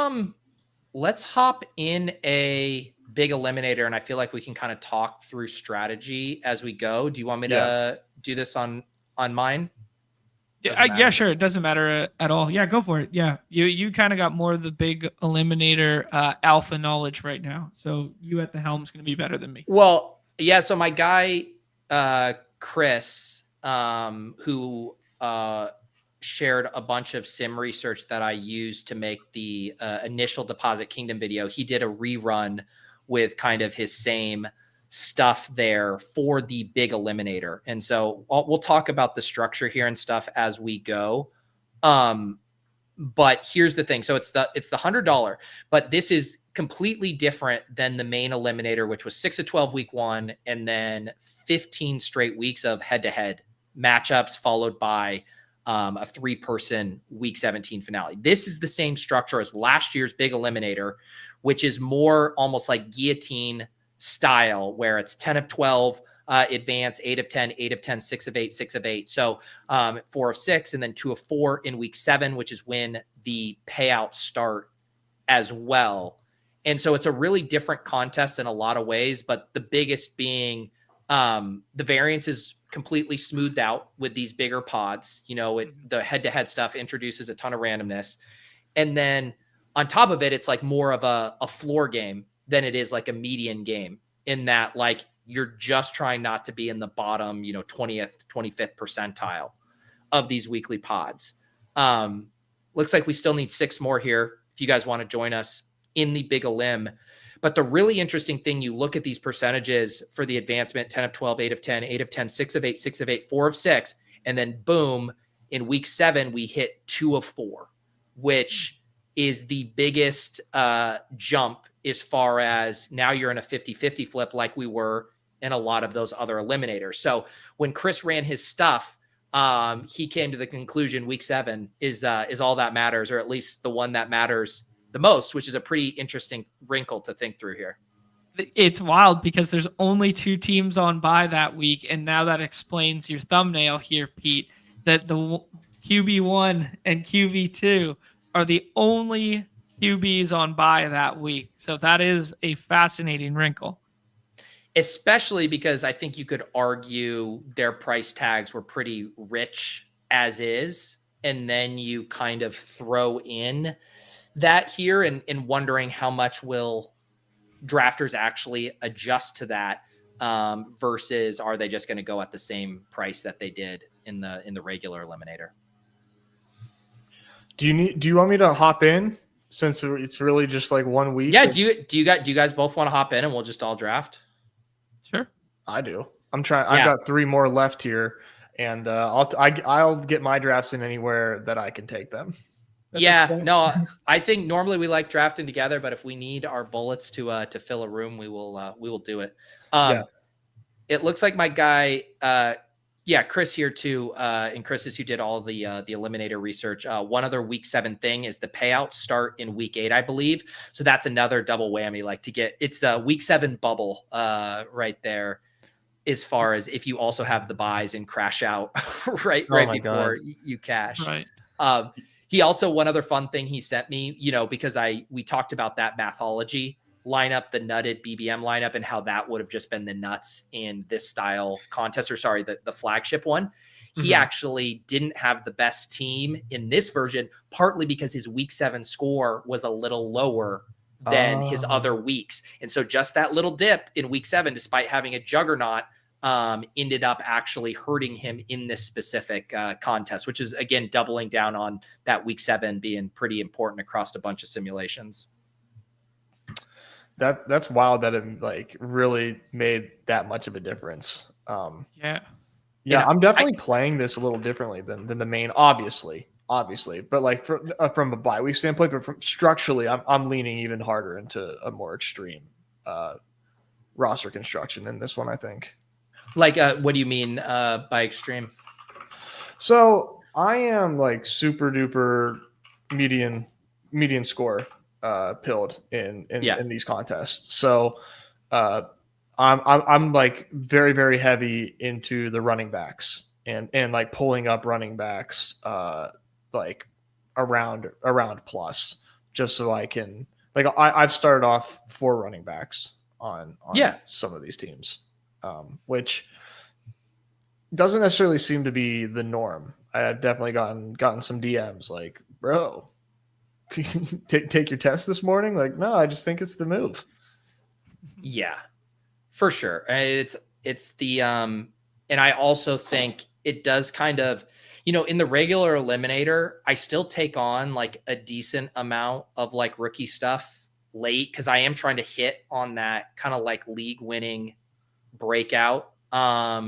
hop in a big eliminator, and I feel like we can kind of talk through strategy as we go. Do you want me to do this on mine? Yeah, sure. It doesn't matter at all. Yeah, go for it. Yeah, you kind of got more of the big eliminator alpha knowledge right now, so you at the helm is going to be better than me. Well, yeah. So my guy Chris, who shared a bunch of sim research that I used to make the initial Deposit Kingdom video. He did a rerun with kind of his same stuff there for the big eliminator. And so we'll talk about the structure here and stuff as we go. But here's the thing. So it's the $100, but this is completely different than the main eliminator, which was 6 of 12 week 1, and then 15 straight weeks of head-to-head matchups followed by a 3-person week 17 finale. This is the same structure as last year's big eliminator, which is more almost like guillotine style, where it's 10 of 12 advance, 8 of 10, 8 of 10, 6 of 8, 6 of 8. So 4 of 6, and then 2 of 4 in week 7, which is when the payouts start as well. And so it's a really different contest in a lot of ways, but the biggest being the variance is completely smoothed out with these bigger pods. You know, the head-to-head stuff introduces a ton of randomness. And then on top of it, it's like more of a floor game than it is like a median game, in that like you're just trying not to be in the bottom, 20th, 25th percentile of these weekly pods. Looks like we still need 6 more here if you guys want to join us in the big elim. But the really interesting thing, you look at these percentages for the advancement: 10 of 12, 8 of 10, 8 of 10, 6 of 8, 6 of 8, 4 of 6. And then boom, in week 7, we hit 2 of 4, which is the biggest jump as far as now you're in a 50-50 flip like we were in a lot of those other eliminators. So when Chris ran his stuff, he came to the conclusion week 7 is all that matters, or at least the one that matters the most, which is a pretty interesting wrinkle to think through here. It's wild because there's only 2 teams on bye that week, and now that explains your thumbnail here, Pete, that the QB1 and QB2 are the only QBs on bye that week. So that is a fascinating wrinkle. Especially because I think you could argue their price tags were pretty rich as is, and then you kind of throw in that here and wondering how much will drafters actually adjust to that. versus are they just going to go at the same price that they did in the regular eliminator? Do you want me to hop in since it's really just like 1 week? Yeah. Do you guys both want to hop in and we'll just all draft? Sure. I do. I'm trying. I've got 3 more left here, and I'll get my drafts in anywhere that I can take them. Yeah, no, I think normally we like drafting together, but if we need our bullets to fill a room, we will do it. It looks like my guy, Chris here too, and Chris is who did all the eliminator research. One other week 7 thing is the payouts start in week 8, I believe. So that's another double whammy. Like it's a week 7 bubble right there. As far as if you also have the buys and crash out right before you cash. Right. He also, one other fun thing he sent me, because we talked about that Mathology lineup, the nutted BBM lineup, and how that would have just been the nuts in this style contest, or sorry, the flagship one. He actually didn't have the best team in this version, partly because his week 7 score was a little lower than his other weeks. And so just that little dip in week 7, despite having a juggernaut, ended up actually hurting him in this specific contest, which is, again, doubling down on that week 7 being pretty important across a bunch of simulations. That's wild that it like really made that much of a difference. Yeah, I'm definitely playing this a little differently than the main, obviously, but like from a bye week standpoint, but from structurally, I'm leaning even harder into a more extreme roster construction in this one, I think. Like, what do you mean by extreme? So I am like super duper median score pilled in these contests. So I'm like very, very heavy into the running backs and like pulling up running backs like around plus, just so I can like I've started off 4 running backs on some of these teams. Which doesn't necessarily seem to be the norm. I have definitely gotten some DMs like, bro, can you take your test this morning? Like, no, I just think it's the move. Yeah, for sure. It's the and I also think it does kind of, in the regular eliminator, I still take on like a decent amount of like rookie stuff late because I am trying to hit on that kind of like league winning breakout,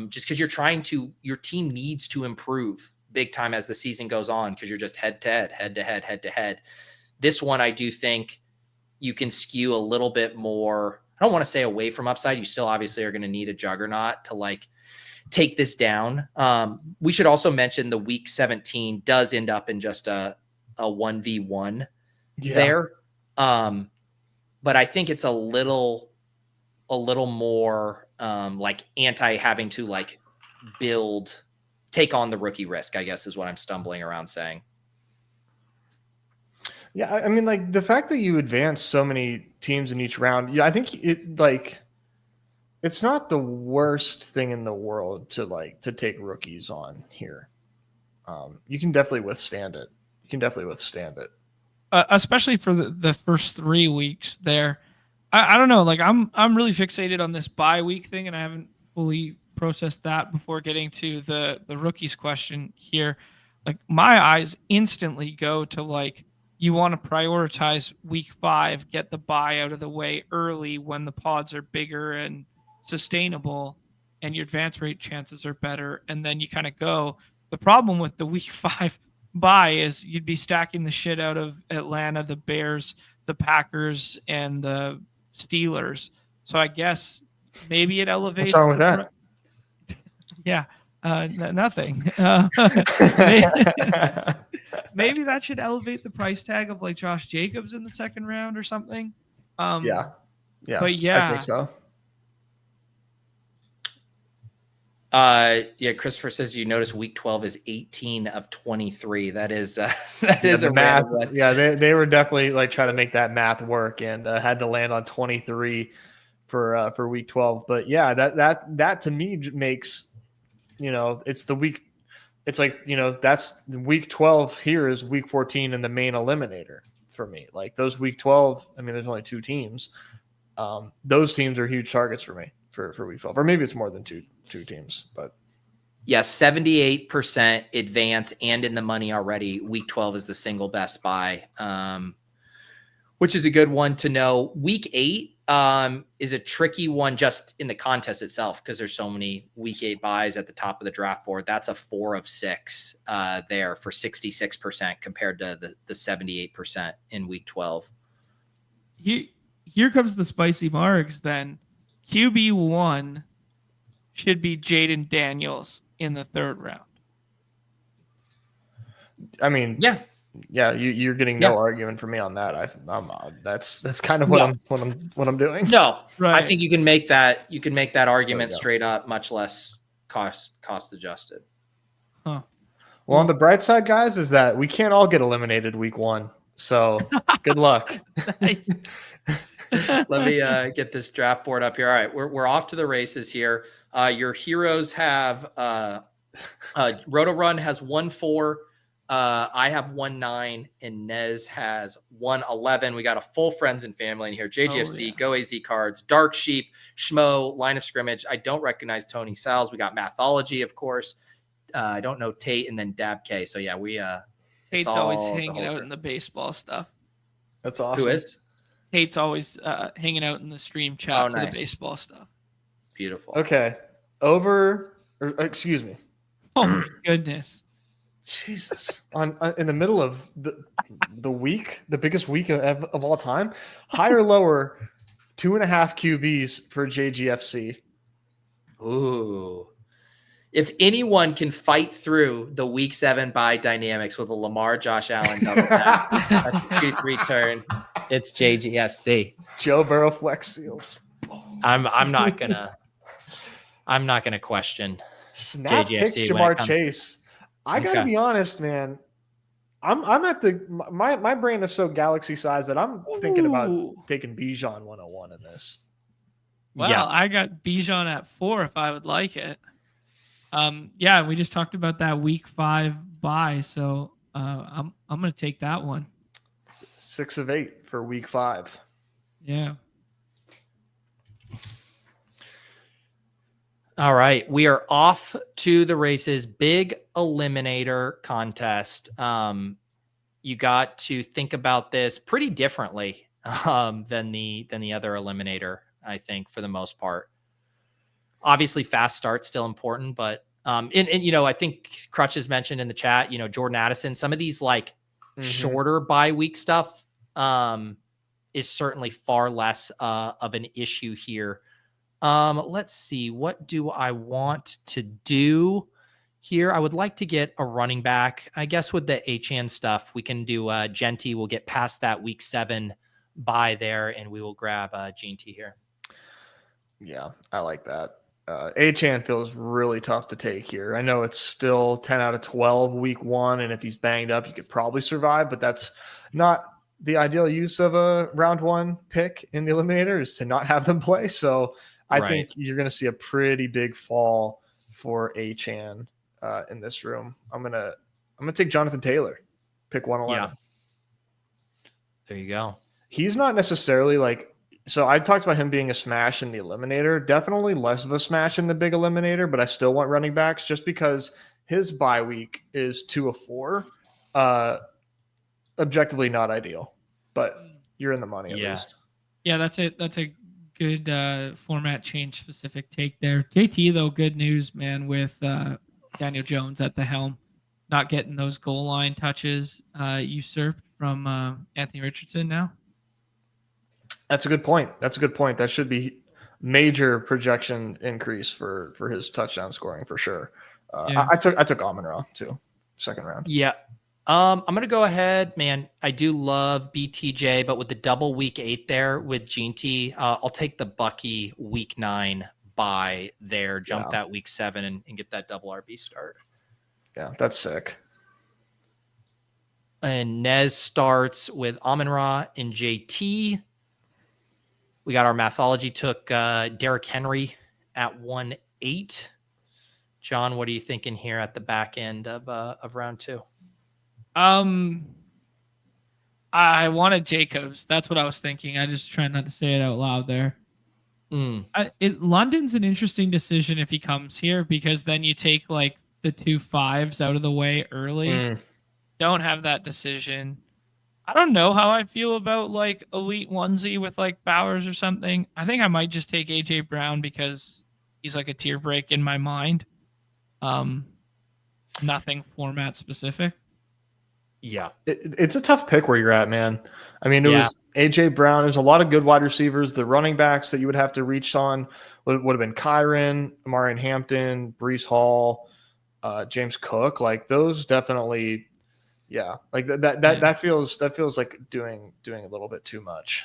just because your team needs to improve big time as the season goes on, because you're just head to head. This one, I do think you can skew a little bit more. I don't want to say away from upside. You still obviously are going to need a juggernaut to like take this down. We should also mention the week 17 does end up in just a 1v1 there. But I think it's a little more like anti having to like take on the rookie risk, I guess is what I'm stumbling around saying. Yeah, I mean, like the fact that you advance so many teams in each round, I think it's not the worst thing in the world to take rookies on here. You can definitely withstand it. Especially for the first 3 weeks there. I don't know. Like I'm really fixated on this bye week thing, and I haven't fully processed that before getting to the rookies question here. Like my eyes instantly go to like, you want to prioritize week 5, get the bye out of the way early when the pods are bigger and sustainable and your advance rate chances are better. And then you kind of go. The problem with the week 5 bye is you'd be stacking the shit out of Atlanta, the Bears, the Packers, and the Steelers. So I guess maybe it elevates. What's wrong with that? Yeah. Nothing. Maybe that should elevate the price tag of like Josh Jacobs in the second round or something. Yeah. But yeah, I think so. Christopher says you notice week 12 is 18 of 23. That is the math. Yeah, they were definitely like trying to make that math work and had to land on 23 for week 12. But yeah, that to me makes, it's the week. It's like, that's week 12 here is week 14 in the main eliminator for me. Like those week 12, I mean, there's only 2 teams. Those teams are huge targets for me for week 12, or maybe it's more than two teams, but yeah, 78% advance and in the money already. Week 12 is the single best buy, which is a good one to know. Week 8 is a tricky one just in the contest itself because there's so many week 8 buys at the top of the draft board. That's a 4 of 6 there for 66% compared to the 78% in week 12. Here comes the spicy margs then. QB1 should be Jaden Daniels in the 3rd round. I mean, yeah, you're getting no argument from me on that. That's kind of what I'm doing. No, right. I think you can make that argument straight up, much less cost adjusted. Huh. Well, on the bright side, guys, is that we can't all get eliminated week 1. So good luck. Let me get this draft board up here. All right, we're off to the races here. Your heroes have Roto Run has 1-4. I have 1-9, and Nez has 1-11. We got a full friends and family in here. JGFC, Go AZ Cards, Dark Sheep, Schmo, Line of Scrimmage. I don't recognize Tony Sal's. We got Mathology, of course. I don't know Tate, and then Dab K. So yeah, we Tate's always hanging out in the baseball stuff. That's awesome. Who is? Tate's always hanging out in the stream chat for nice. The baseball stuff. Beautiful. Okay. Excuse me. Oh my goodness. Jesus. In the middle of the week, the biggest week of all time, higher, lower, 2.5 QBs for JGFC. Ooh. If anyone can fight through the week 7 buy dynamics with a Lamar Josh Allen double tap at the 2-3 turn, it's JGFC. Joe Burrow flex seal. I'm not gonna question snap JGFC picks Jamar Chase. I gotta be honest, man. I'm at my brain is so galaxy sized that I'm thinking about taking Bijan 101 in this. Well, I got Bijan at 4 if I would like it. We just talked about that week 5 buy, so I'm gonna take that one. 6 of 8 for week 5. Yeah. All right, we are off to the races. Big Eliminator contest. You got to think about this pretty differently than the other Eliminator, I think, for the most part. Obviously, fast start still important, but I think Crutch has mentioned in the chat, Jordan Addison, some of these shorter bye week stuff is certainly far less of an issue here. Let's see. What do I want to do here? I would like to get a running back. I guess with the HN stuff, we can do Genty. We'll get past that week 7 buy there, and we will grab Genty here. Yeah, I like that. HN feels really tough to take here. I know it's still 10 out of 12 week 1, and if he's banged up, you could probably survive, but that's not the ideal use of a round 1 pick in the Eliminator, is to not have them play. So I think you're going to see a pretty big fall for HN in this room. I'm gonna take Jonathan Taylor, pick 111. Yeah. There you go. He's not necessarily so I talked about him being a smash in the Eliminator, definitely less of a smash in the Big Eliminator, but I still want running backs just because his bye week is 2 of 4. Objectively not ideal, but you're in the money at least. Yeah, that's it. That's a good format change specific take there. JT, though, good news, man, with Daniel Jones at the helm, not getting those goal line touches usurped from Anthony Richardson now. That's a good point. That should be major projection increase for his touchdown scoring for sure. I took Amon-Ra too, 2nd round. Yeah. I'm going to go ahead, man. I do love BTJ, but with the double week 8 there with Genty, I'll take the Bucky week 9 buy there, jump that week 7 and get that double RB start. Yeah, that's sick. And Nez starts with Amon-Ra and JT. We got our Mathology took Derrick Henry at 1-8. John, what are you thinking here at the back end of round 2? I wanted Jacobs. That's what I was thinking. I just tried not to say it out loud there. London's an interesting decision if he comes here, because then you take like the 2 5s out of the way early. Don't have that decision. I don't know how I feel about like elite onesie with like Bowers or something. I think I might just take AJ Brown because he's like a tier break in my mind. Nothing format specific. Yeah. It's a tough pick where you're at, man. I mean, it Yeah. was AJ Brown. There's a lot of good wide receivers. The running backs that you would have to reach on would have been Kyron, Amarian Hampton, Brees Hall, James Cook. Like those definitely, yeah. Like that feels like doing a little bit too much.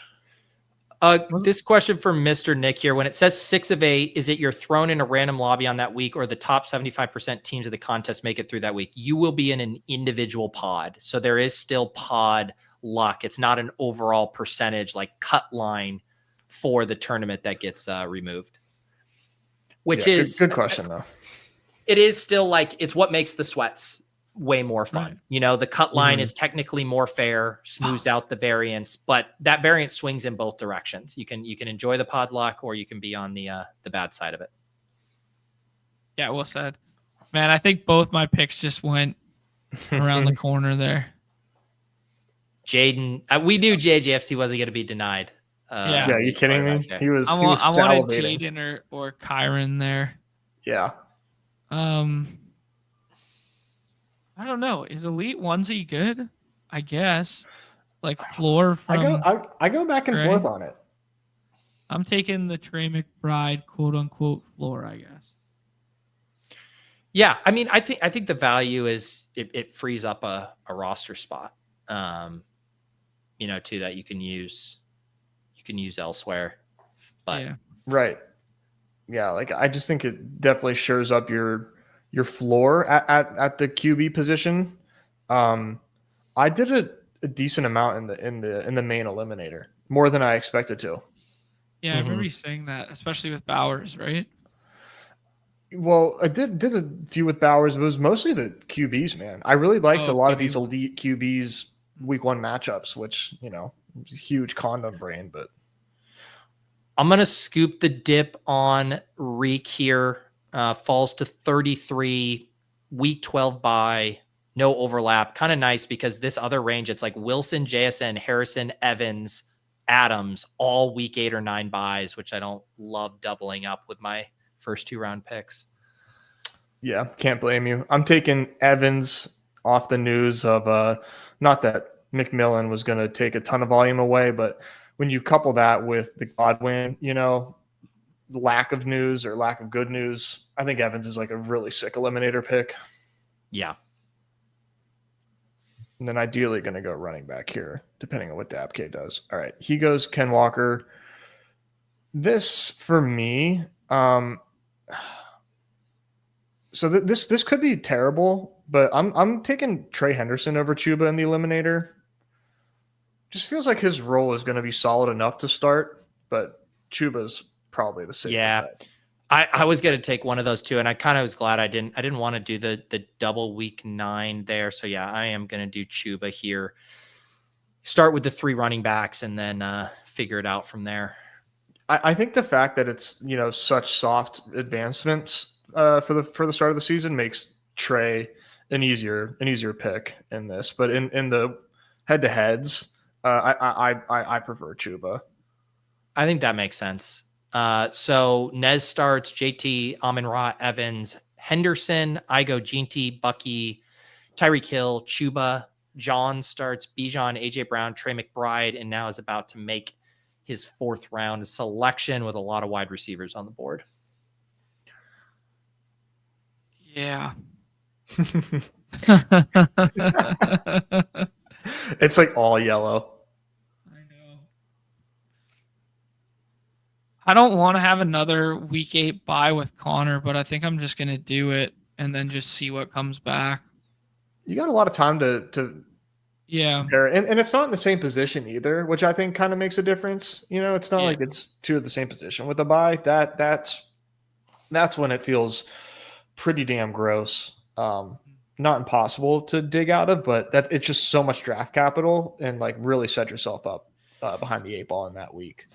This question from Mr. Nick here. When it says 6 of 8, is it you're thrown in a random lobby on that week, or the top 75% teams of the contest make it through that week? You will be in an individual pod. So there is still pod luck. It's not an overall percentage like cut line for the tournament that gets removed. Which is good question though. It is still like, it's what makes the sweats way more fun. Right. You know, the cut line is technically more fair, smooths out the variance, but that variance swings in both directions. You can enjoy the pod luck, or you can be on the bad side of it. Yeah, well said. Man, I think both my picks just went around the corner there. Jaden, we knew JJFC wasn't going to be denied. Yeah, are you kidding me? He was I wanted salivating. Jaden or Kyron there. Yeah. I don't know. Is elite onesie good? I guess. Like floor from I go back and forth on it. I'm taking the Trey McBride quote unquote floor, I guess. Yeah, I mean, I think the value is it frees up a roster spot. You know, too, that you can use elsewhere. But yeah. Right. Yeah, like I just think it definitely shores up your floor at the QB position. I did a decent amount in the main eliminator, more than I expected to. Yeah, I remember you saying that, especially with Bowers, right? Well, I did a few with Bowers. It was mostly the QBs, man. I really liked a lot of these elite QBs week 1 matchups, which, you know, huge condom brain, but I'm going to scoop the dip on Reek here. Falls to 33, week 12 bye, no overlap. Kind of nice because this other range, it's like Wilson, JSN, Harrison, Evans, Adams, all week 8 or 9 buys, which I don't love doubling up with my first 2 round picks. Yeah, can't blame you. I'm taking Evans off the news of not that McMillan was going to take a ton of volume away, but when you couple that with the Godwin, you know, lack of news or lack of good news, I think Evans is like a really sick eliminator pick. Yeah. And then ideally going to go running back here, depending on what Dabke does. All right. He goes Ken Walker. This for me, so this could be terrible, but I'm taking Trey Henderson over Chuba in the eliminator. Just feels like his role is going to be solid enough to start, but Chuba's probably the safer bet. I was going to take one of those two, and I kind of was glad I didn't want to do the double week 9 there. So yeah, I am going to do Chuba here. Start with the 3 running backs and then figure it out from there. I think the fact that it's, you know, such soft advancements for the start of the season makes Trey an easier pick in this. But in the head-to-heads, I prefer Chuba. I think that makes sense. So Nez starts, JT, Amon-Ra, Evans, Henderson. I go Ginty, Bucky, Tyreek Hill, Chuba. John starts, Bijan, AJ Brown, Trey McBride, and now is about to make his 4th round selection with a lot of wide receivers on the board. Yeah. It's like all yellow. I know. I don't want to have another week 8 bye with Connor, but I think I'm just going to do it and then just see what comes back. You got a lot of time to compare. And it's not in the same position either, which I think kind of makes a difference. You know, it's not like it's 2 of the same position. With the bye, that's when it feels pretty damn gross. Not impossible to dig out of, but it's just so much draft capital and like really set yourself up behind the 8 ball in that week.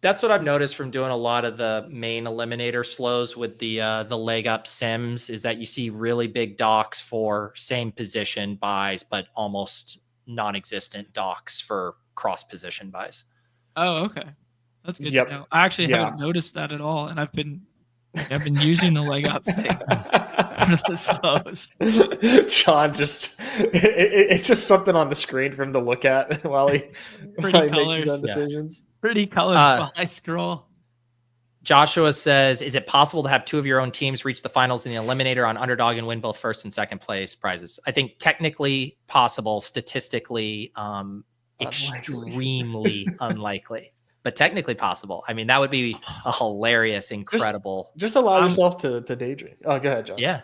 That's what I've noticed from doing a lot of the main eliminator slows with the leg up sims is that you see really big docks for same position buys, but almost non-existent docks for cross position buys. Oh, okay. That's good Yep. to know. I actually Yeah. haven't noticed that at all, and I've been using the leg up thing for the slows. Jon it's just something on the screen for him to look at while he makes his colors. own decisions. Pretty colors while I scroll. Joshua says, is it possible to have two of your own teams reach the finals in the eliminator on Underdog and win both first and second place prizes? I think technically possible, statistically extremely unlikely, but technically possible. I mean, that would be a hilarious, incredible. Just allow yourself to daydream. Oh, go ahead, Jon. Yeah.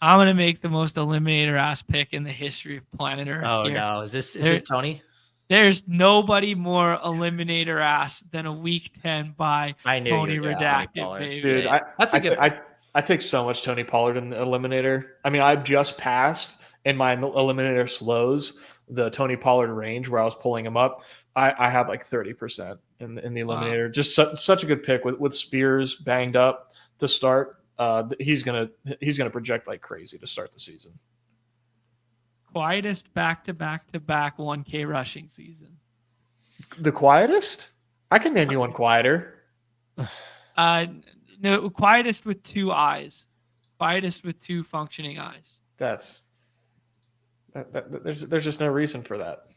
I'm going to make the most eliminator ass pick in the history of planet Earth. Oh, here. no. Is this Tony? There's nobody more eliminator ass than a week 10 by Tony Redacted, baby. Dude, I take so much Tony Pollard in the eliminator. I mean, I've just passed in my eliminator slows the Tony Pollard range where I was pulling him up. I have like 30% in the eliminator. Wow. Just such a good pick with Spears banged up to start. He's gonna project like crazy to start the season. Quietest back-to-back 1K rushing season. The quietest? I can name you one quieter. No, quietest with two eyes. Quietest with two functioning eyes. There's just no reason for that.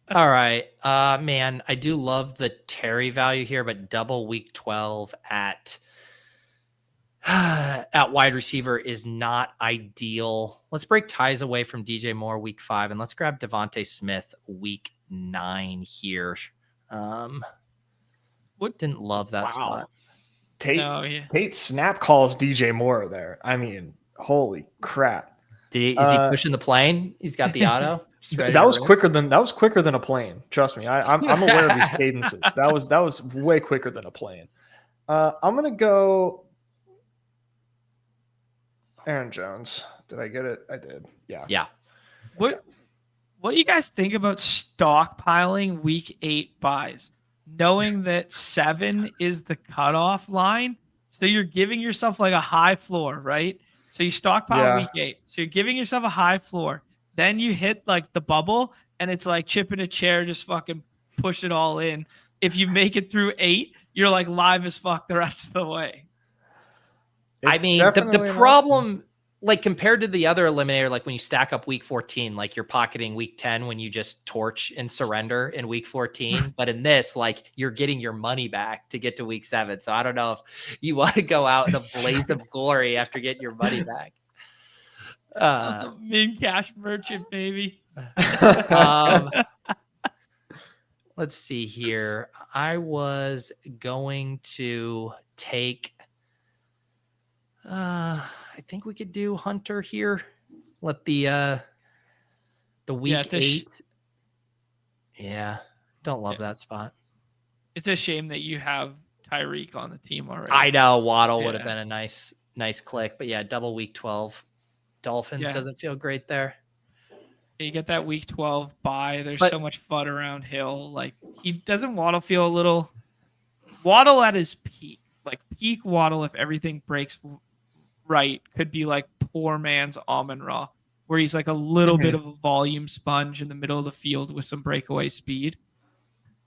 All right. Man, I do love the Terry value here, but double week 12 at wide receiver is not ideal. Let's break ties away from DJ Moore week 5 and let's grab Devontae Smith week 9 here. Didn't love that spot. Tate snap calls DJ Moore there. I mean, holy crap. Is he pushing the plane? He's got the auto. That was quicker than a plane. Trust me. I'm aware of these cadences. That was way quicker than a plane. I'm gonna go Aaron Jones. Did I get it? I did. Yeah. Yeah. What do you guys think about stockpiling week 8 buys? Knowing that 7 is the cutoff line. So you're giving yourself like a high floor, right? So you stockpile week 8. So you're giving yourself a high floor. Then you hit like the bubble and it's like chipping a chair, just fucking push it all in. If you make it through 8, you're like live as fuck the rest of the way. I mean, the problem, like compared to the other eliminator, like when you stack up week 14, like you're pocketing week 10 when you just torch and surrender in week 14. But in this, like you're getting your money back to get to week 7. So I don't know if you want to go out in a blaze of glory after getting your money back. Min cash merchant, baby. Let's see here. I was going to take I think we could do Hunter here. Let the week 8. Don't love that spot. It's a shame that you have Tyreek on the team already. I know Waddle would have been a nice click, but double week 12. Dolphins doesn't feel great there. You get that week 12 bye. There's so much FUD around Hill. Like Waddle feel a little Waddle at his peak. Like peak Waddle, if everything breaks right, could be like poor man's Amon-Ra, where he's like a little bit of a volume sponge in the middle of the field with some breakaway speed.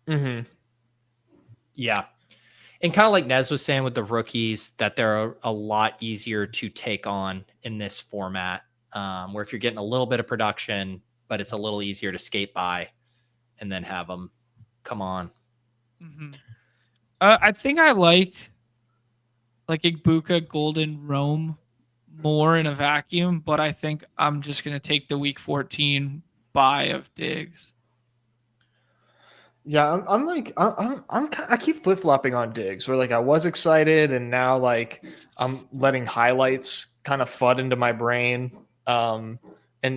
Mm-hmm. Yeah. And kind of like Nez was saying with the rookies, that they're a lot easier to take on in this format, where if you're getting a little bit of production, but it's a little easier to skate by and then have them come on. Mm-hmm. I think I like Igbuka, Golden, Rome more in a vacuum, but I think I'm just going to take the week 14 buy of Diggs. Yeah, I keep flip-flopping on Diggs where like I was excited and now like I'm letting highlights kind of FUD into my brain. And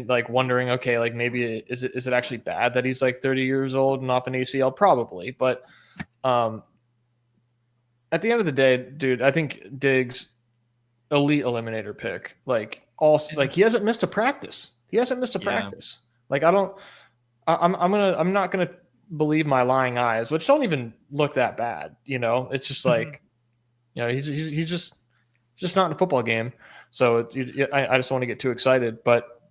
like wondering, okay, like maybe is it actually bad that he's like 30 years old and off an ACL? Probably, but at the end of the day, dude, I think Diggs elite eliminator pick. Like like he hasn't missed a practice. Like I'm not gonna believe my lying eyes, which don't even look that bad. It's just like, he's just not in a football game. So I just don't want to get too excited. But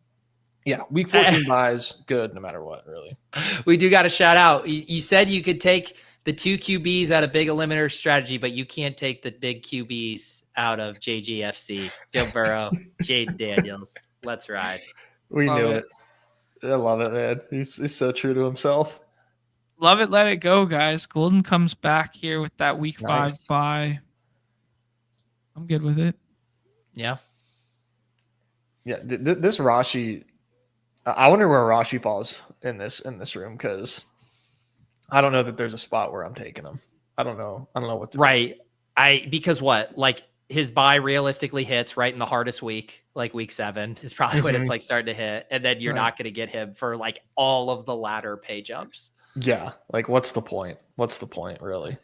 yeah, week 14 buys good no matter what, really. We do got to shout out. You said you could take the 2 QBs out of Big Eliminator strategy, but you can't take the big QBs out of JGFC. Joe Burrow, Jade Daniels. Let's ride. We knew it. I love it, man. He's so true to himself. Love it. Let it go, guys. Golden comes back here with that week 5 bye. I'm good with it. Yeah. Yeah. This Rashi, I wonder where Rashi falls in this room, because I don't know that there's a spot where I'm taking him. I don't know what to do. Because what? Like, his buy realistically hits right in the hardest week, like week 7 is probably when it's like starting to hit. And then you're not going to get him for like all of the ladder pay jumps. Yeah. Like, what's the point? What's the point, really?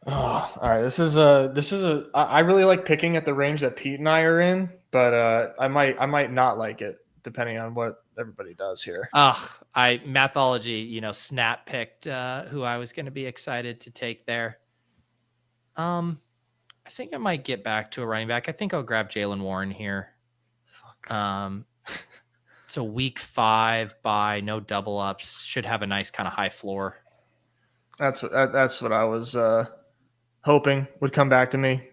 Oh, all right. I really like picking at the range that Pete and I are in, but I might not like it depending on what everybody does here. Mathology, snap picked who I was going to be excited to take there. I think I might get back to a running back. I think I'll grab Jalen Warren here. So week 5 bye, no double ups, should have a nice kind of high floor. That's what I was hoping would come back to me.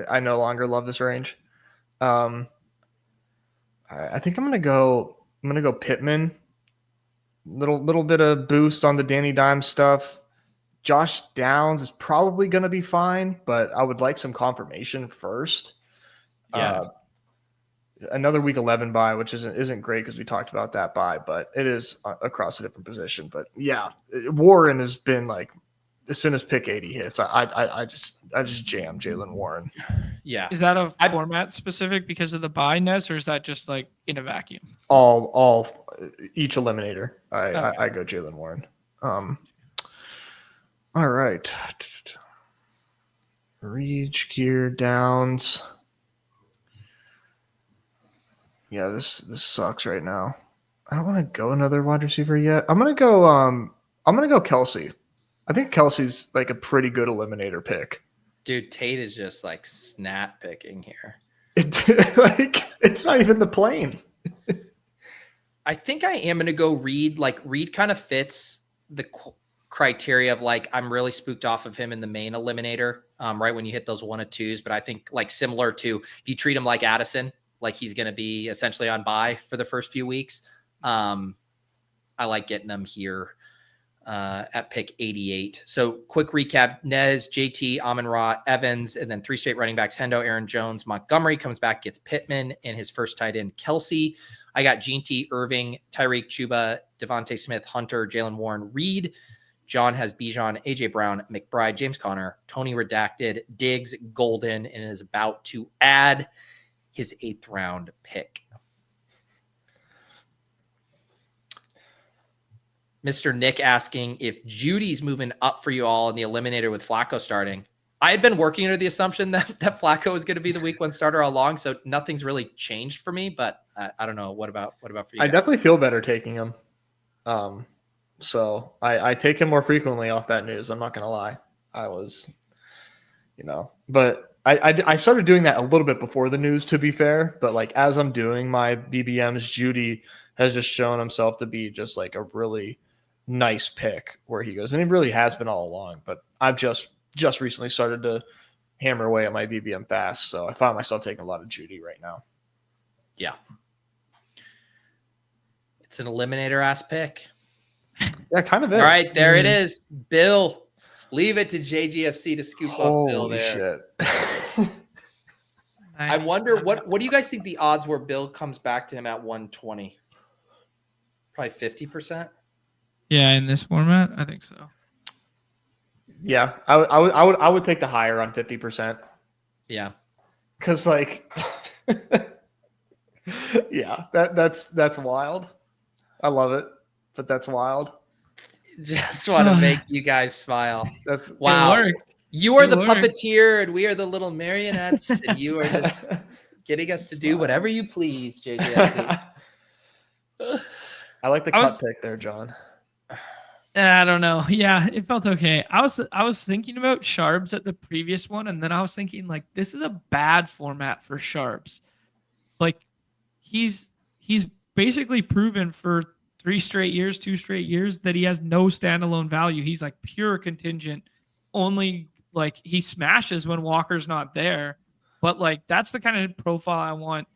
I no longer love this range. I think I'm gonna go Pittman. Little bit of boost on the Danny Dimes stuff. Josh Downs is probably gonna be fine, but I would like some confirmation first. Yeah. Another week 11 bye, which isn't great because we talked about that bye, but it is across a different position. But yeah, Warren has been like, as soon as pick 80 hits, I just jam Jalen Warren. Yeah. Is that a format specific because of the bye, Nez, or is that just like in a vacuum? All each eliminator. I go Jalen Warren. All right. Reach, Gear, Downs. Yeah, this sucks right now. I don't want to go another wide receiver yet. I'm gonna go Kelsey. I think Kelsey's like a pretty good eliminator pick. Dude, Tate is just like snap picking here. It's not even the plane. I think I am going to go Reed. Like, Reed kind of fits the criteria of like, I'm really spooked off of him in the main eliminator, right when you hit those 1 or 2s. But I think like similar to if you treat him like Addison, like he's going to be essentially on bye for the first few weeks. I like getting him here at pick 88. So quick recap: Nez, JT, Amon-Ra, Evans, and then 3 straight running backs: Hendo, Aaron Jones. Montgomery comes back, gets Pittman, and his first tight end, Kelsey. I got Gene T, Irving, Tyreek, Chuba, Devontae Smith, Hunter, Jalen Warren, Reed. John has Bijan, AJ Brown, McBride, James Conner, Tony Redacted, Diggs, Golden, and is about to add his 8th round pick. Mr. Nick asking if Judy's moving up for you all in the eliminator with Flacco starting. I had been working under the assumption that Flacco was going to be the week 1 starter all along, so nothing's really changed for me, but I don't know. What about for you guys? I definitely feel better taking him. So I take him more frequently off that news. I'm not going to lie. I was, but I started doing that a little bit before the news, to be fair, but like as I'm doing my BBMs, Judy has just shown himself to be just like a really nice pick where he goes, and he really has been all along, but I've just recently started to hammer away at my BBM fast. So I find myself taking a lot of Judy right now. Yeah. It's an eliminator ass pick. Yeah, kind of is. All right, there it is. Bill, leave it to JGFC to scoop up Bill there. Shit. I wonder what do you guys think the odds were Bill comes back to him at 120? Probably 50%. Yeah, in this format, I think so. Yeah, I would take the higher on 50%. Yeah, because like, yeah, that's wild. I love it, but that's wild. Just want to make you guys smile. That's wow. You are the puppeteer, and we are the little marionettes, and you are just getting us to do whatever you please, JJ. I like the cut pick there, John. I don't know. Yeah, it felt okay. I was thinking about Sharps at the previous one, and then I was thinking like this is a bad format for Sharps. Like he's basically proven for 2 straight years that he has no standalone value. He's like pure contingent. Only like he smashes when Walker's not there. But like that's the kind of profile I want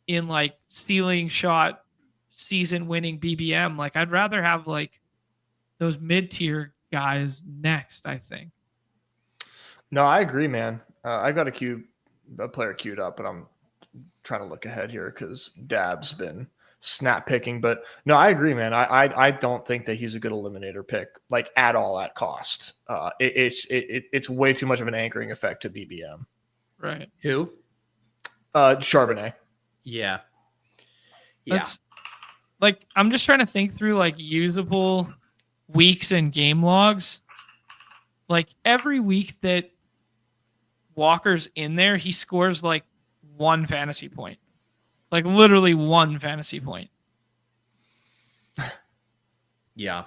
in like ceiling shot season winning BBM. Like I'd rather have like those mid-tier guys next, I think. No, I agree, man. I got a player queued up, but I'm trying to look ahead here because Dab's been snap picking. But no, I agree, man. I don't think that he's a good eliminator pick, like at all at cost. It's way too much of an anchoring effect to BBM. Right. Who? Charbonnet. Yeah. That's like I'm just trying to think through like usable weeks and game logs. Like every week that Walker's in there, he scores like 1 fantasy point. Like literally 1 fantasy point. Yeah.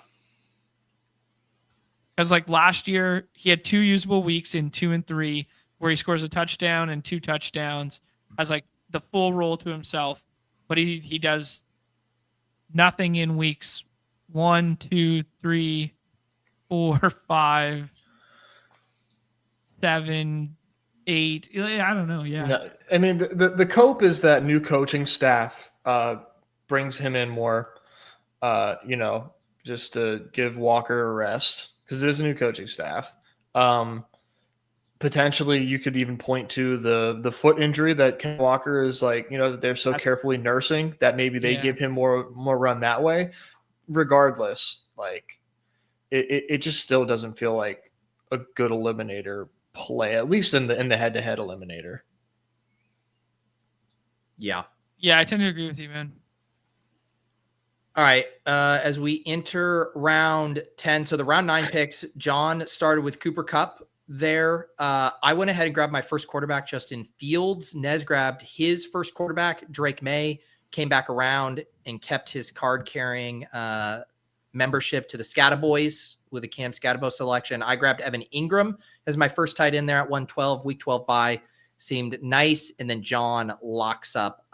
Because like last year, he had 2 usable weeks in 2 and 3 where he scores a touchdown and 2 touchdowns, has like the full role to himself, but he does nothing in weeks 1, 2, 3, 4, 5, 7, 8. I don't know. Yeah. No, I mean, the cope is that new coaching staff brings him in more, just to give Walker a rest because it is a new coaching staff. Potentially, you could even point to the foot injury that Ken Walker is like, that they're so carefully nursing that maybe they give him more run that way. Regardless, like it just still doesn't feel like a good eliminator play, at least in the head-to-head eliminator. Yeah. Yeah, I tend to agree with you, man. All right. As we enter round 10, so the round 9 picks, John started with Cooper Kupp there. I went ahead and grabbed my first quarterback, Justin Fields. Nez grabbed his first quarterback, Drake May, came back around and kept his card-carrying membership to the Scata Boys with a Cam Scatabo selection. I grabbed Evan Ingram as my first tight end there at 112, week 12 bye. Seemed nice. And then John locks up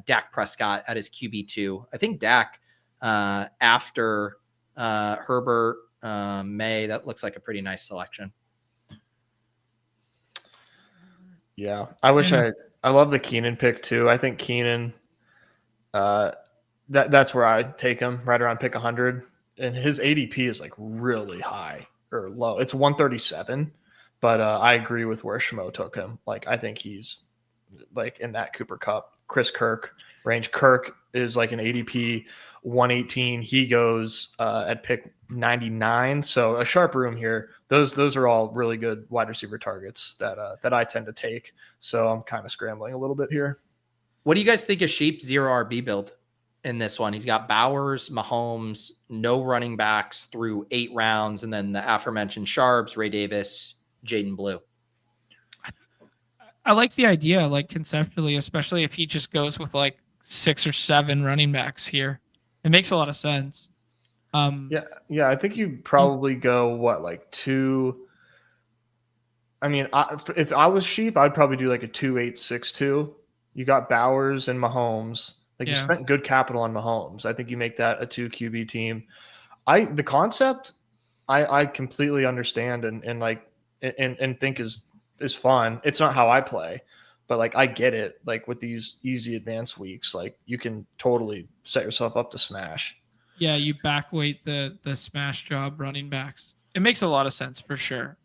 Dak Prescott at his QB2. I think Dak after Herbert, May, that looks like a pretty nice selection. Yeah. I wish I love the Keenan pick too. I think Keenan, that's where I take him right around pick 100. And his ADP is like really high or low. It's 137, but I agree with where Schmo took him. Like I think he's like in that Cooper Kupp, Chris Kirk range. Kirk is like an ADP 118. He goes at pick 99. So a sharp room here. Those are all really good wide receiver targets that I tend to take. So I'm kind of scrambling a little bit here. What do you guys think of Sheep's 0 RB build in this one? He's got Bowers, Mahomes, no running backs through 8 rounds, and then the aforementioned Sharps, Ray Davis, Jaden Blue. I like the idea, like conceptually, especially if he just goes with like 6 or 7 running backs here. It makes a lot of sense. Yeah. I think you probably go like 2. I mean, if I was Sheep, I'd probably do like a 2-8-6-2. You got Bowers and Mahomes. Like you spent good capital on Mahomes. I think you make that a 2 QB team. The concept, I completely understand and think is fun. It's not how I play, but like I get it. Like with these easy advanced weeks, like you can totally set yourself up to smash. Yeah, you backweight the smash job running backs. It makes a lot of sense for sure.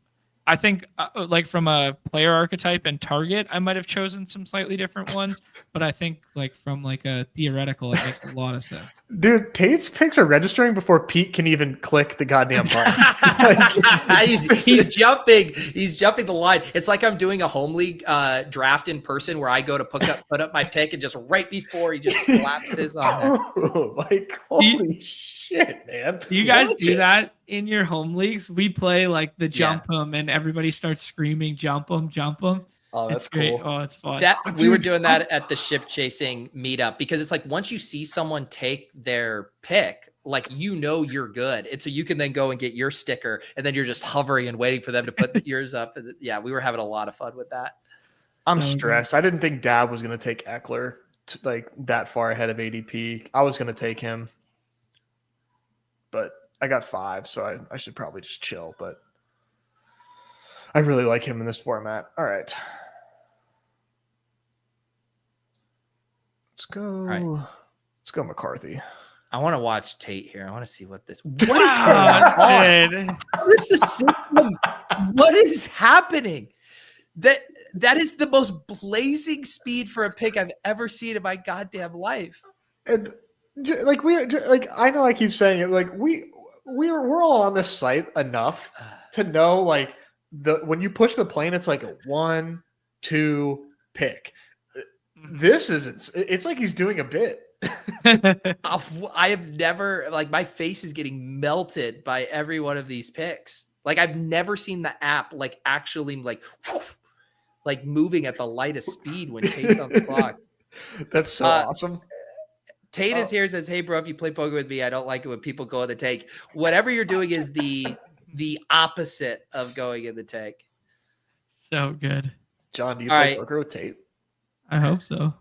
I think like from a player archetype and target, I might have chosen some slightly different ones, but I think like from like a theoretical, it makes a lot of sense. Dude, Tate's picks are registering before Pete can even click the goddamn button. He's jumping. He's jumping the line. It's like I'm doing a home league draft in person where I go to put up my pick and just right before he just collapses on it. Like holy shit, man! Do you guys do that in your home leagues? We play like the jump 'em and everybody starts screaming, jump 'em, jump 'em. Oh, that's It's great. cool. Oh, it's fun. We were Dude, doing that at the ship chasing meetup because it's like once you see someone take their pick, like you're good. And so you can then go and get your sticker, and then you're just hovering and waiting for them to put yours up. And yeah, we were having a lot of fun with that. I'm So good. stressed. I didn't think Dab was going to take Eckler like that far ahead of ADP. I was going to take him, but I got 5, so I should probably just chill. But I really like him in this format. All right. Let's go. All right. Let's go McCarthy. I want to watch Tate here. I want to see what is going Wow, on. dude. What is the system? What is happening? That is the most blazing speed for a pick I've ever seen in my goddamn life. And I know I keep saying it, like we're all on this site enough to know like when you push the plane, it's like a 1, 2 pick. This isn't. It's like he's doing a bit. I have never, like, my face is getting melted by every one of these picks. Like, I've never seen the app like actually like moving at the lightest speed when Tate's on the clock. That's so awesome. Tate is here, says, "Hey bro, if you play poker with me, I don't like it when people go in the tank." Whatever you're doing is the opposite of going in the tank. So good. John, do you All play right. poker with Tate? I hope so.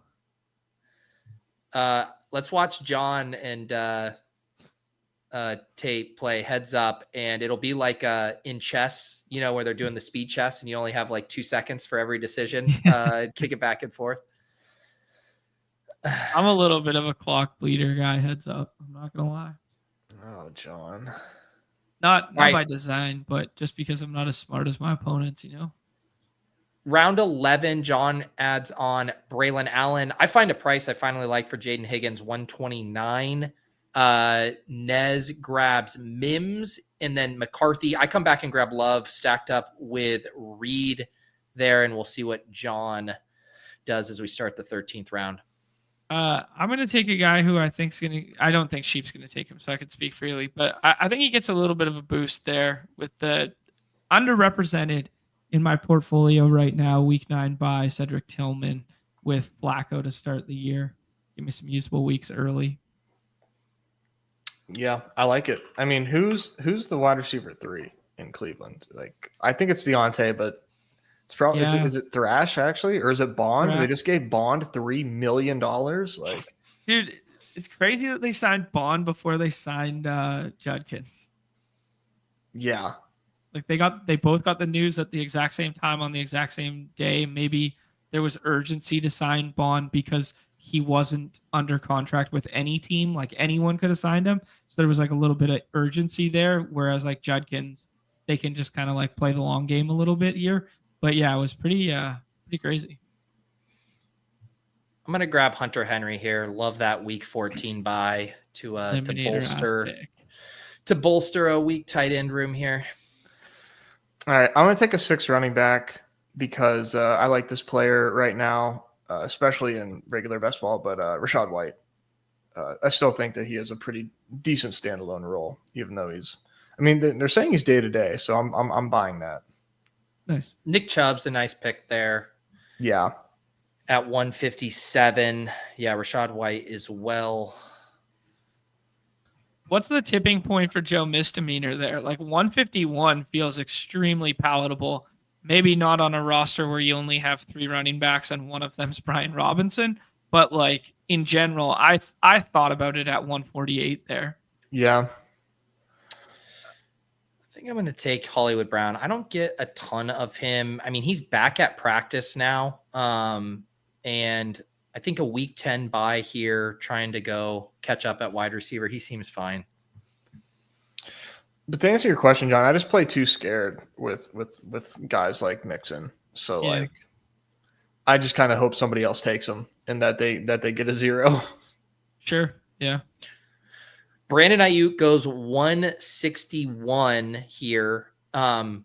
Let's watch John and Tate play heads up, and it'll be like in chess, where they're doing the speed chess, and you only have like 2 seconds for every decision. Kick it back and forth. I'm a little bit of a clock bleeder guy. Heads up. I'm not gonna lie. Oh, John. Not Right. by design, but just because I'm not as smart as my opponents. Round 11, John adds on Braylon Allen. I find a price I finally like for Jaden Higgins, 129. Nez grabs Mims, and then McCarthy. I come back and grab Love stacked up with Reed there, and we'll see what John does as we start the 13th round. I'm going to take a guy who I think's going to. I don't think Sheep's going to take him, so I can speak freely. But I think he gets a little bit of a boost there with the underrepresented in my portfolio right now. Week 9 by Cedric Tillman with Flacco to start the year. Give me some usable weeks early. Yeah, I like it. I mean, who's the wide receiver 3 in Cleveland? Like, I think it's Deontay, but it's probably is it Thrash actually, or is it Bond? Thrash. They just gave Bond $3 million. Like, dude, it's crazy that they signed Bond before they signed Judkins. Yeah, like they both got the news at the exact same time on the exact same day. Maybe there was urgency to sign Bond because he wasn't under contract with any team. Like anyone could have signed him. So there was like a little bit of urgency there. Whereas like Judkins, they can just kind of like play the long game a little bit here. But yeah, it was pretty crazy. I'm going to grab Hunter Henry here. Love that week 14 buy to bolster a weak tight end room here. All right, I'm going to take a 6 running back because I like this player right now, especially in regular best ball, but Rachaad White. I still think that he has a pretty decent standalone role, even though they're saying he's day-to-day, so I'm buying that. Nice. Nick Chubb's a nice pick there. Yeah. At 157. Yeah, Rachaad White as well. What's the tipping point for Joe Misdemeanor there? Like 151 feels extremely palatable. Maybe not on a roster where you only have 3 running backs and one of them's Brian Robinson, but like in general, I thought about it at 148 there. Yeah. I think I'm going to take Hollywood Brown. I don't get a ton of him. I mean, he's back at practice now. And I think a week 10 buy here, trying to go catch up at wide receiver. He seems fine. But to answer your question, John, I just play too scared with guys like Mixon. So like, I just kind of hope somebody else takes them and that they get a 0. Sure. Yeah. Brandon Ayuk goes 161 here. It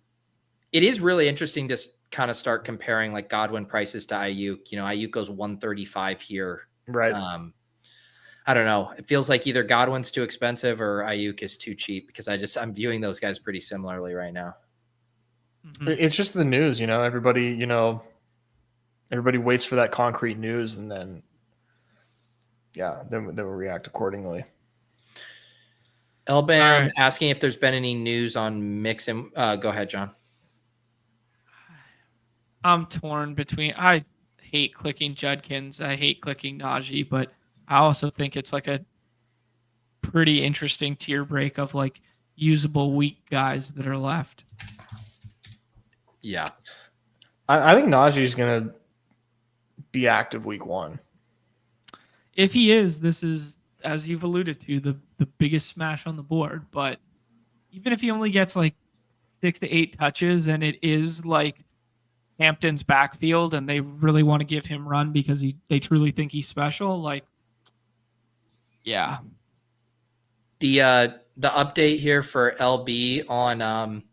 is really interesting to kind of start comparing like Godwin prices to Ayuk. Ayuk goes 135 here. Right. I don't know. It feels like either Godwin's too expensive or Ayuk is too cheap because I'm viewing those guys pretty similarly right now. Mm-hmm. It's just the news, everybody, everybody waits for that concrete news, and then we'll react accordingly. Elbam asking if there's been any news on Mixon. Go ahead, John. I'm torn between. I hate clicking Judkins. I hate clicking Najee, but I also think it's like a pretty interesting tier break of like usable weak guys that are left. Yeah. I think Najee is going to be active week 1. If he is, this is, as you've alluded to, the biggest smash on the board. But even if he only gets like 6 to 8 touches and it is like Hampton's backfield and they really want to give him run because they truly think he's special, like, yeah. The update here for LB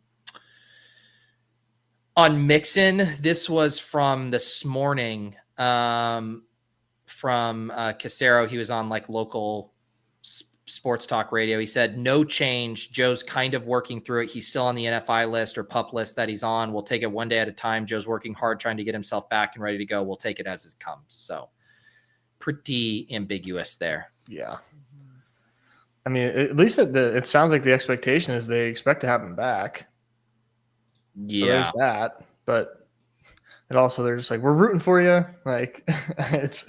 on Mixon, this was from this morning from Casero. He was on like local sports talk radio. He said, no change. Joe's kind of working through it. He's still on the NFI list or PUP list that he's on. We'll take it one day at a time. Joe's working hard trying to get himself back and ready to go. We'll take it as it comes. So pretty ambiguous there. Yeah. I mean, at least it sounds like the expectation is they expect to have him back. Yeah. So there's that. But it also, they're just like, we're rooting for you. Like, it's,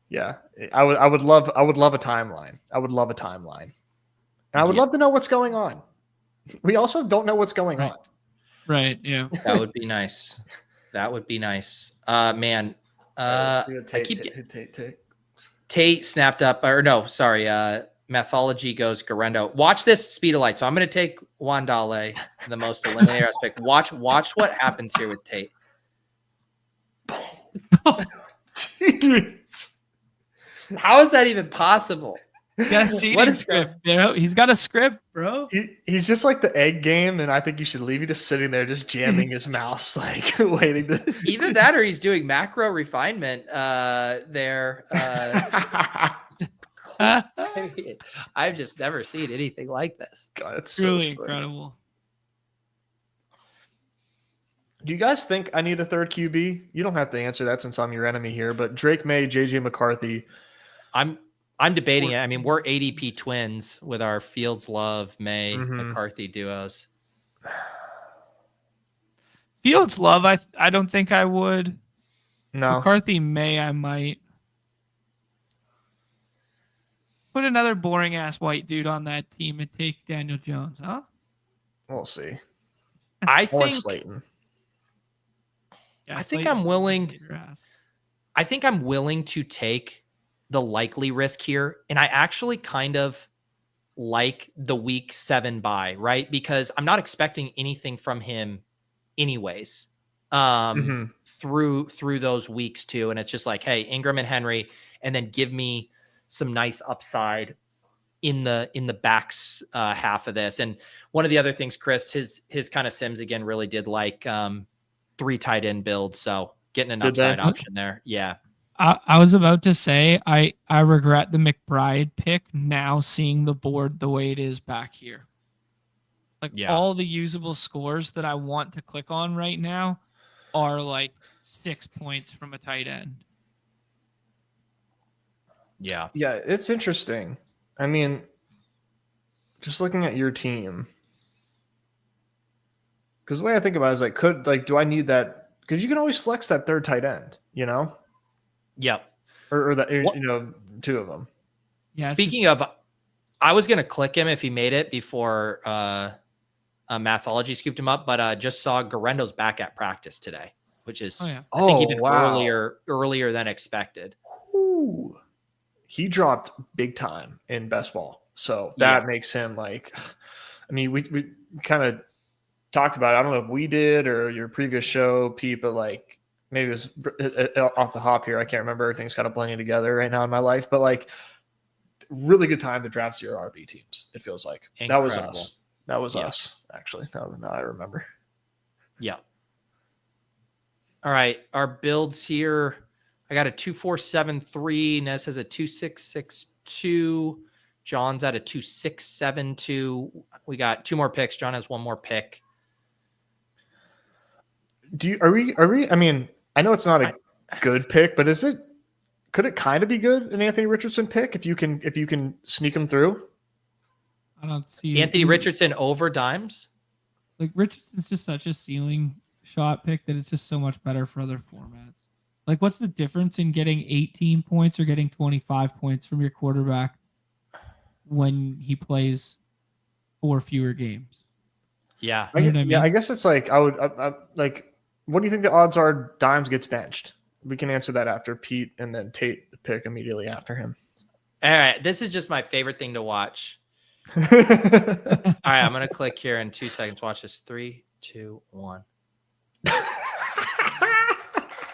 yeah. I would love a timeline. I would love a timeline. And I would love to know what's going on. We also don't know what's going on. Right. Yeah. That would be nice. That would be nice. Man. Tate snapped up, or no, sorry. Mathology goes Garendo. Watch this speed of light. So I'm going to take Wandale, the most eliminator aspect. Watch what happens here with Tate. Jeez. How is that even possible? What is script? He's got a script, bro. He's just like the egg game, and I think you should leave him just sitting there, just jamming his mouse, like waiting to. Either that, or he's doing macro refinement there. I mean, I've just never seen anything like this. God, it's truly incredible. Do you guys think I need a third QB? You don't have to answer that since I'm your enemy here, but Drake May, JJ McCarthy. I'm debating it. I mean, we're ADP twins with our Fields Love May McCarthy duos. Fields Love, I don't think I would. No. McCarthy May, I might. Put another boring ass white dude on that team and take Daniel Jones, huh? We'll see. I Or think Slayton. Yeah, I think I'm willing to take the likely risk here. And I actually kind of like the week 7 bye, right? Because I'm not expecting anything from him anyways, through those weeks too. And it's just like, hey, Ingram and Henry, and then give me some nice upside in the backs half of this. And one of the other things, Chris, his kind of Sims again really did like 3 tight end build. So getting an upside option there. Yeah. I was about to say I regret the McBride pick now, seeing the board the way it is back here. Like all the usable scores that I want to click on right now are like 6 points from a tight end. Yeah. Yeah, it's interesting. I mean, just looking at your team, because the way I think about it is do I need that? Because you can always flex that third tight end, you know? Yep. Or that, you know, 2 of them. Yeah. Speaking of, I was going to click him if he made it before Mathology scooped him up, but just saw Garendo's back at practice today, which is I think even earlier than expected. Ooh. He dropped big time in best ball. So that makes him like, I mean, we kind of talked about it. I don't know if we did or your previous show, Pete, but like maybe it was off the hop here. I can't remember. Everything's kind of blending together right now in my life, but like really good time to draft your RB teams. It feels like Incredible. That was us. That was us actually. Now I remember. Yeah. All right. Our builds here. I got a 2473. Nez has a 2662. John's at a 2672. We got 2 more picks. John has 1 more pick. Are we? I mean, I know it's not a good pick, but could it kind of be good, an Anthony Richardson pick if you can sneak him through? I don't see Anthony Richardson over Dimes. Like Richardson's just such a ceiling shot pick that it's just so much better for other formats. Like, what's the difference in getting 18 points or getting 25 points from your quarterback when he plays 4 fewer games? Yeah. You know what I mean? I guess it's like I like. What do you think the odds are Dimes gets benched? We can answer that after Pete, and then Tate pick immediately after him. All right. This is just my favorite thing to watch. All right. I'm going to click here in 2 seconds. Watch this. 3, 2, 1.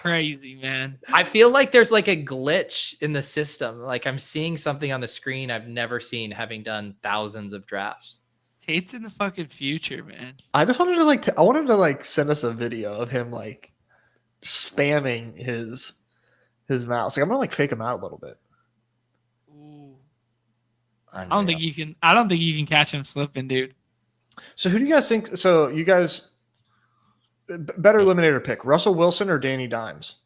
Crazy, man. I feel like there's like a glitch in the system. Like I'm seeing something on the screen I've never seen, having done thousands of drafts. Tate's in the fucking future, man. I just wanted to I wanted to send us a video of him like spamming his mouse. Like I'm gonna fake him out a little bit. Ooh. Unreal. I don't think you can catch him slipping, dude. So who do you guys think? So you guys better eliminator pick, Russell Wilson or Danny Dimes?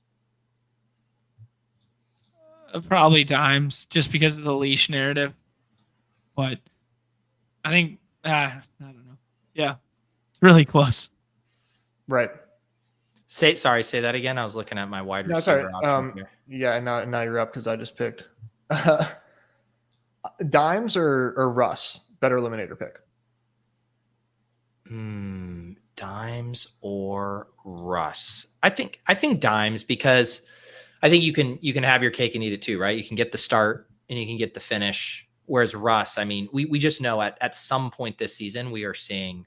Probably Dimes, just because of the leash narrative. But I think I don't know. Yeah, it's really close. Right. Say that again. I was looking at my wide receiver option here. Yeah, now you're up because I just picked Dimes or Russ. Better eliminator pick. Dimes or Russ? I think Dimes, because I think you can have your cake and eat it too, right? You can get the start and you can get the finish. Whereas Russ, I mean, we just know at some point this season we are seeing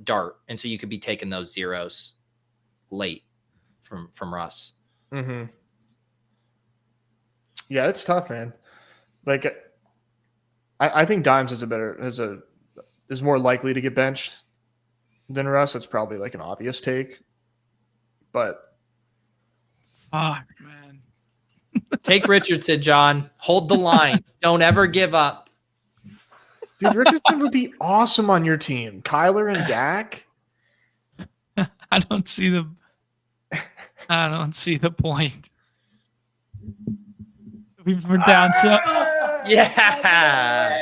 dart, and so you could be taking those zeros late from Russ. Mm-hmm. Yeah, it's tough, man. Like, I think Dimes is more likely to get benched than Russ. It's probably like an obvious take, but fuck, man. Take Richardson, John. Hold the line. Don't ever give up. Dude, Richardson would be awesome on your team. Kyler and Dak. I don't see the point. We're down so. Yeah.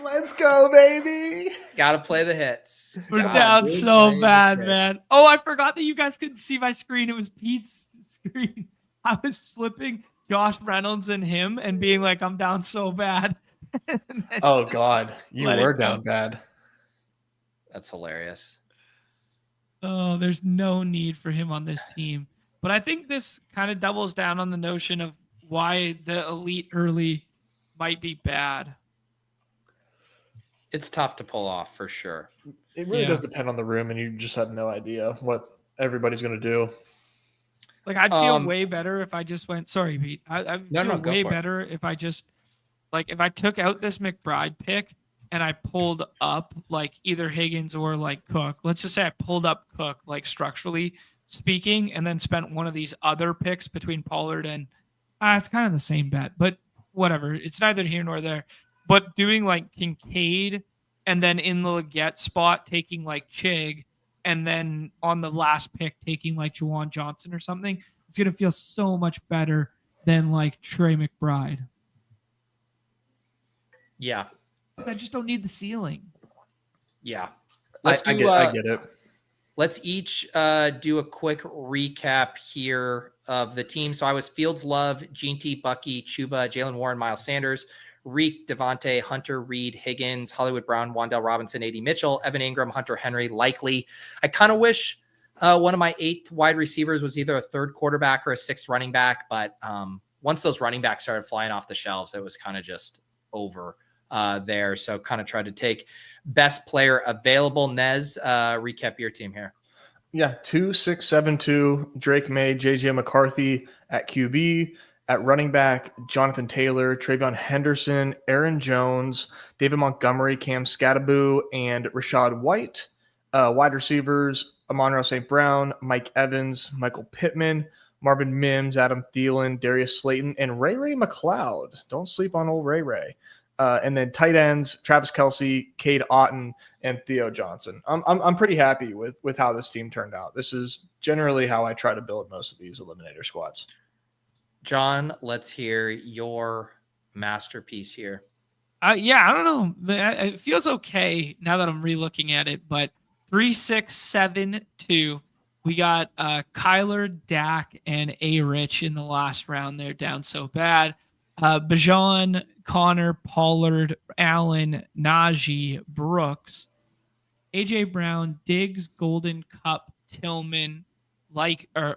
Let's go, baby. Got to play the hits. We're down so bad, man. Oh, I forgot that you guys couldn't see my screen. It was Pete's screen. I was flipping Josh Reynolds and him and being like, I'm down so bad. Oh, God. You were down bad. That's hilarious. Oh, there's no need for him on this team. But I think this kind of doubles down on the notion of why the elite early might be bad. It's tough to pull off for sure. It really does depend on the room, and you just have no idea what everybody's going to do. Like, I'd feel way better if I just went, sorry, Pete. I'd feel way better if I just, like, if I took out this McBride pick and I pulled up, like, either Higgins or, like, Cook. Let's just say I pulled up Cook, like, structurally speaking, and then spent one of these other picks between Pollard and, it's kind of the same bet, but whatever. It's neither here nor there. But doing, like, Kincaid and then in the Leggett spot taking, like, Chig, and then on the last pick taking like Juwan Johnson or something, it's going to feel so much better than like Trey McBride. Yeah. I just don't need the ceiling. Yeah. I get it. Let's each do a quick recap here of the team. So I was Fields, Love, Gene T, Bucky, Chuba, Jalen Warren, Miles Sanders, Reek, Devontae, Hunter, Reed, Higgins, Hollywood Brown, Wandale Robinson, A.D. Mitchell, Evan Ingram, Hunter Henry, Likely. I kind of wish one of my 8th wide receivers was either a 3rd quarterback or a 6th running back. But once those running backs started flying off the shelves, it was kind of just over there. So kind of tried to take best player available. Nez, recap your team here. Yeah, 2, 6, 7, 2, Drake May, J.J. McCarthy at QB. At running back, Jonathan Taylor, Travion Henderson, Aaron Jones, David Montgomery, Cam Scattaboo, and Rashad White. Wide receivers, Amon-Ra St. Brown, Mike Evans, Michael Pittman, Marvin Mims, Adam Thielen, Darius Slayton, and Ray McLeod. Don't sleep on old Ray. And then tight ends, Travis Kelce, Cade Otton, and Theo Johnson. I'm pretty happy with how this team turned out. This is generally how I try to build most of these Eliminator squads. John, let's hear your masterpiece here. Yeah, I don't know. It feels okay now that I'm re-looking at it, but 3-6-7-2. We got Kyler, Dak, and A-Rich in the last round. They're down so bad. Bijan, Connor, Pollard, Allen, Najee, Brooks, AJ Brown, Diggs, Golden Cup, Tillman, Xavier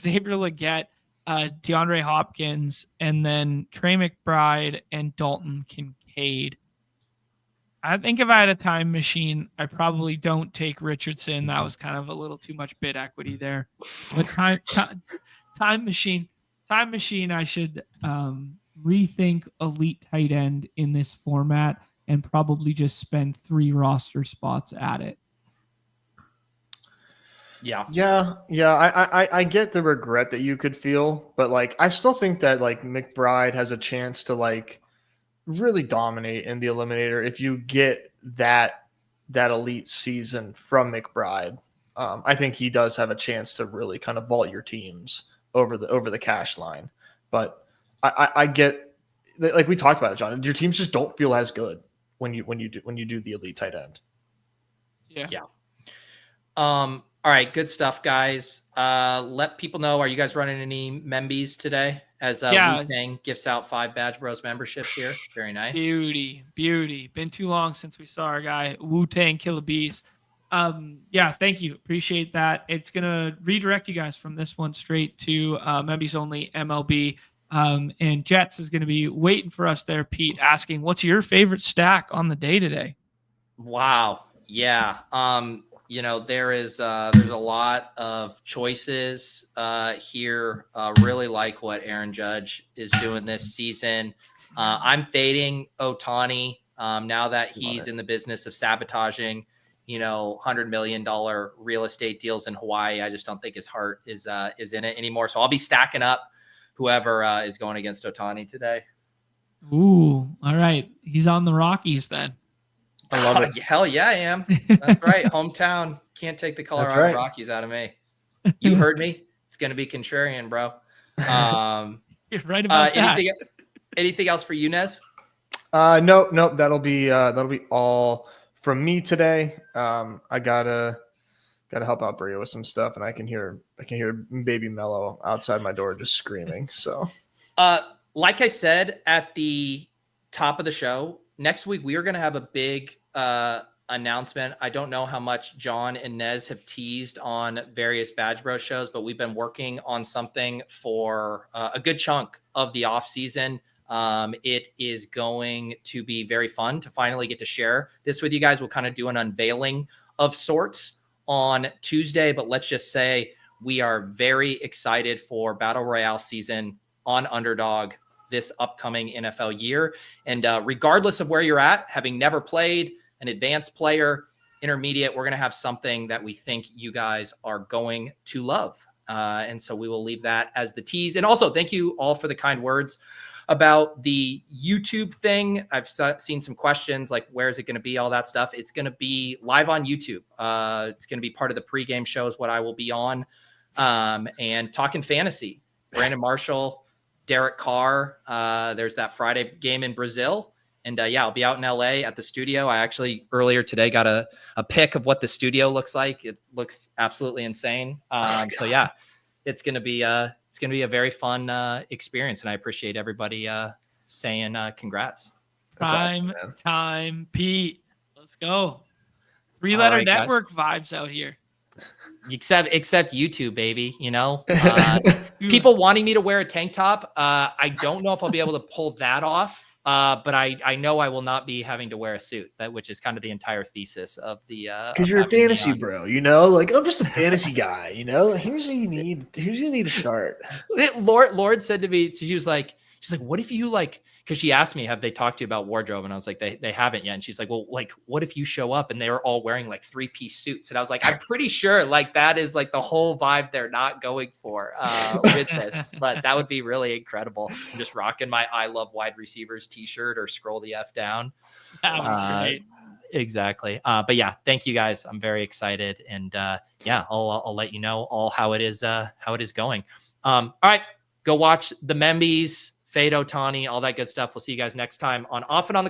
Legette, DeAndre Hopkins, and then Trey McBride and Dalton Kincaid. I think if I had a time machine, I probably don't take Richardson. That was kind of a little too much bid equity there. But time machine, I should rethink elite tight end in this format and probably just spend 3 roster spots at it. Yeah. I get the regret that you could feel, but like I still think that like McBride has a chance to like really dominate in the Eliminator if you get that elite season from McBride. I think he does have a chance to really kind of vault your teams over the cash line. But I get, like we talked about it, John. Your teams just don't feel as good when you do the elite tight end. Yeah. All right, good stuff, guys. Let people know, are you guys running any Membies today? As Wu-Tang gifts out 5 Badge Bros memberships here. Very nice. Beauty. Been too long since we saw our guy Wu-Tang Killer Bees. Thank you. Appreciate that. It's gonna redirect you guys from this one straight to Membies only MLB. And Jets is gonna be waiting for us there, Pete, asking what's your favorite stack on the day today? Wow. Yeah. There's a lot of choices here. Really like what Aaron Judge is doing this season. I'm fading Ohtani now that he's in the business of sabotaging, $100 million real estate deals in Hawaii. I just don't think his heart is in it anymore. So I'll be stacking up whoever is going against Ohtani today. Ooh, all right. He's on the Rockies then. I love it. Hell yeah, I am. That's right. Hometown. Can't take the Colorado Rockies out of me. You heard me. It's going to be contrarian, bro. You're right about that. Anything else for you, Nez? Nope. That'll be all from me today. I gotta help out Bria with some stuff, and I can hear baby Mello outside my door just screaming. So, like I said at the top of the show, next week we are going to have a big announcement. I don't know how much Jon and Nez have teased on various Badge Bros shows, but we've been working on something for a good chunk of the off season. It is going to be very fun to finally get to share this with you guys. We'll kind of do an unveiling of sorts on Tuesday, but let's just say we are very excited for Battle Royale season on Underdog this upcoming NFL year. And regardless of where you're at, having never played, an advanced player, intermediate, we're going to have something that we think you guys are going to love. And so we will leave that as the tease. And also thank you all for the kind words about the YouTube thing. I've seen some questions like, where is it going to be? All that stuff. It's going to be live on YouTube. It's going to be part of the pregame shows, what I will be on, and talking fantasy. Brandon Marshall, Derek Carr. There's that Friday game in Brazil. And I'll be out in LA at the studio. I actually earlier today got a pic of what the studio looks like. It looks absolutely insane. So yeah, it's going to be a very fun experience. And I appreciate everybody saying congrats. That's awesome, Time, Pete. Let's go. 3-letter network vibes out here. Except YouTube, baby. People wanting me to wear a tank top. I don't know if I'll be able to pull that off. But I know I will not be having to wear a suit, which is kind of the entire thesis of the. Because you're a fantasy bro, like I'm just a fantasy guy, Here's what you need. Here's what you need to start. Lord said to me, she was like, She's like, what if you like, because she asked me, have they talked to you about wardrobe? And I was like, they haven't yet. And she's like, well, like, what if you show up and they were all wearing like 3-piece suits? And I was like, I'm pretty sure like that is like the whole vibe they're not going for with this, but that would be really incredible. I'm just rocking my I love wide receivers t-shirt or scroll the F down. That would be great. Exactly. But yeah, thank you guys. I'm very excited. And yeah, I'll let you know all how it is going. All right, go watch the Membies, Fade Otani, all that good stuff. We'll see you guys next time on Off and On the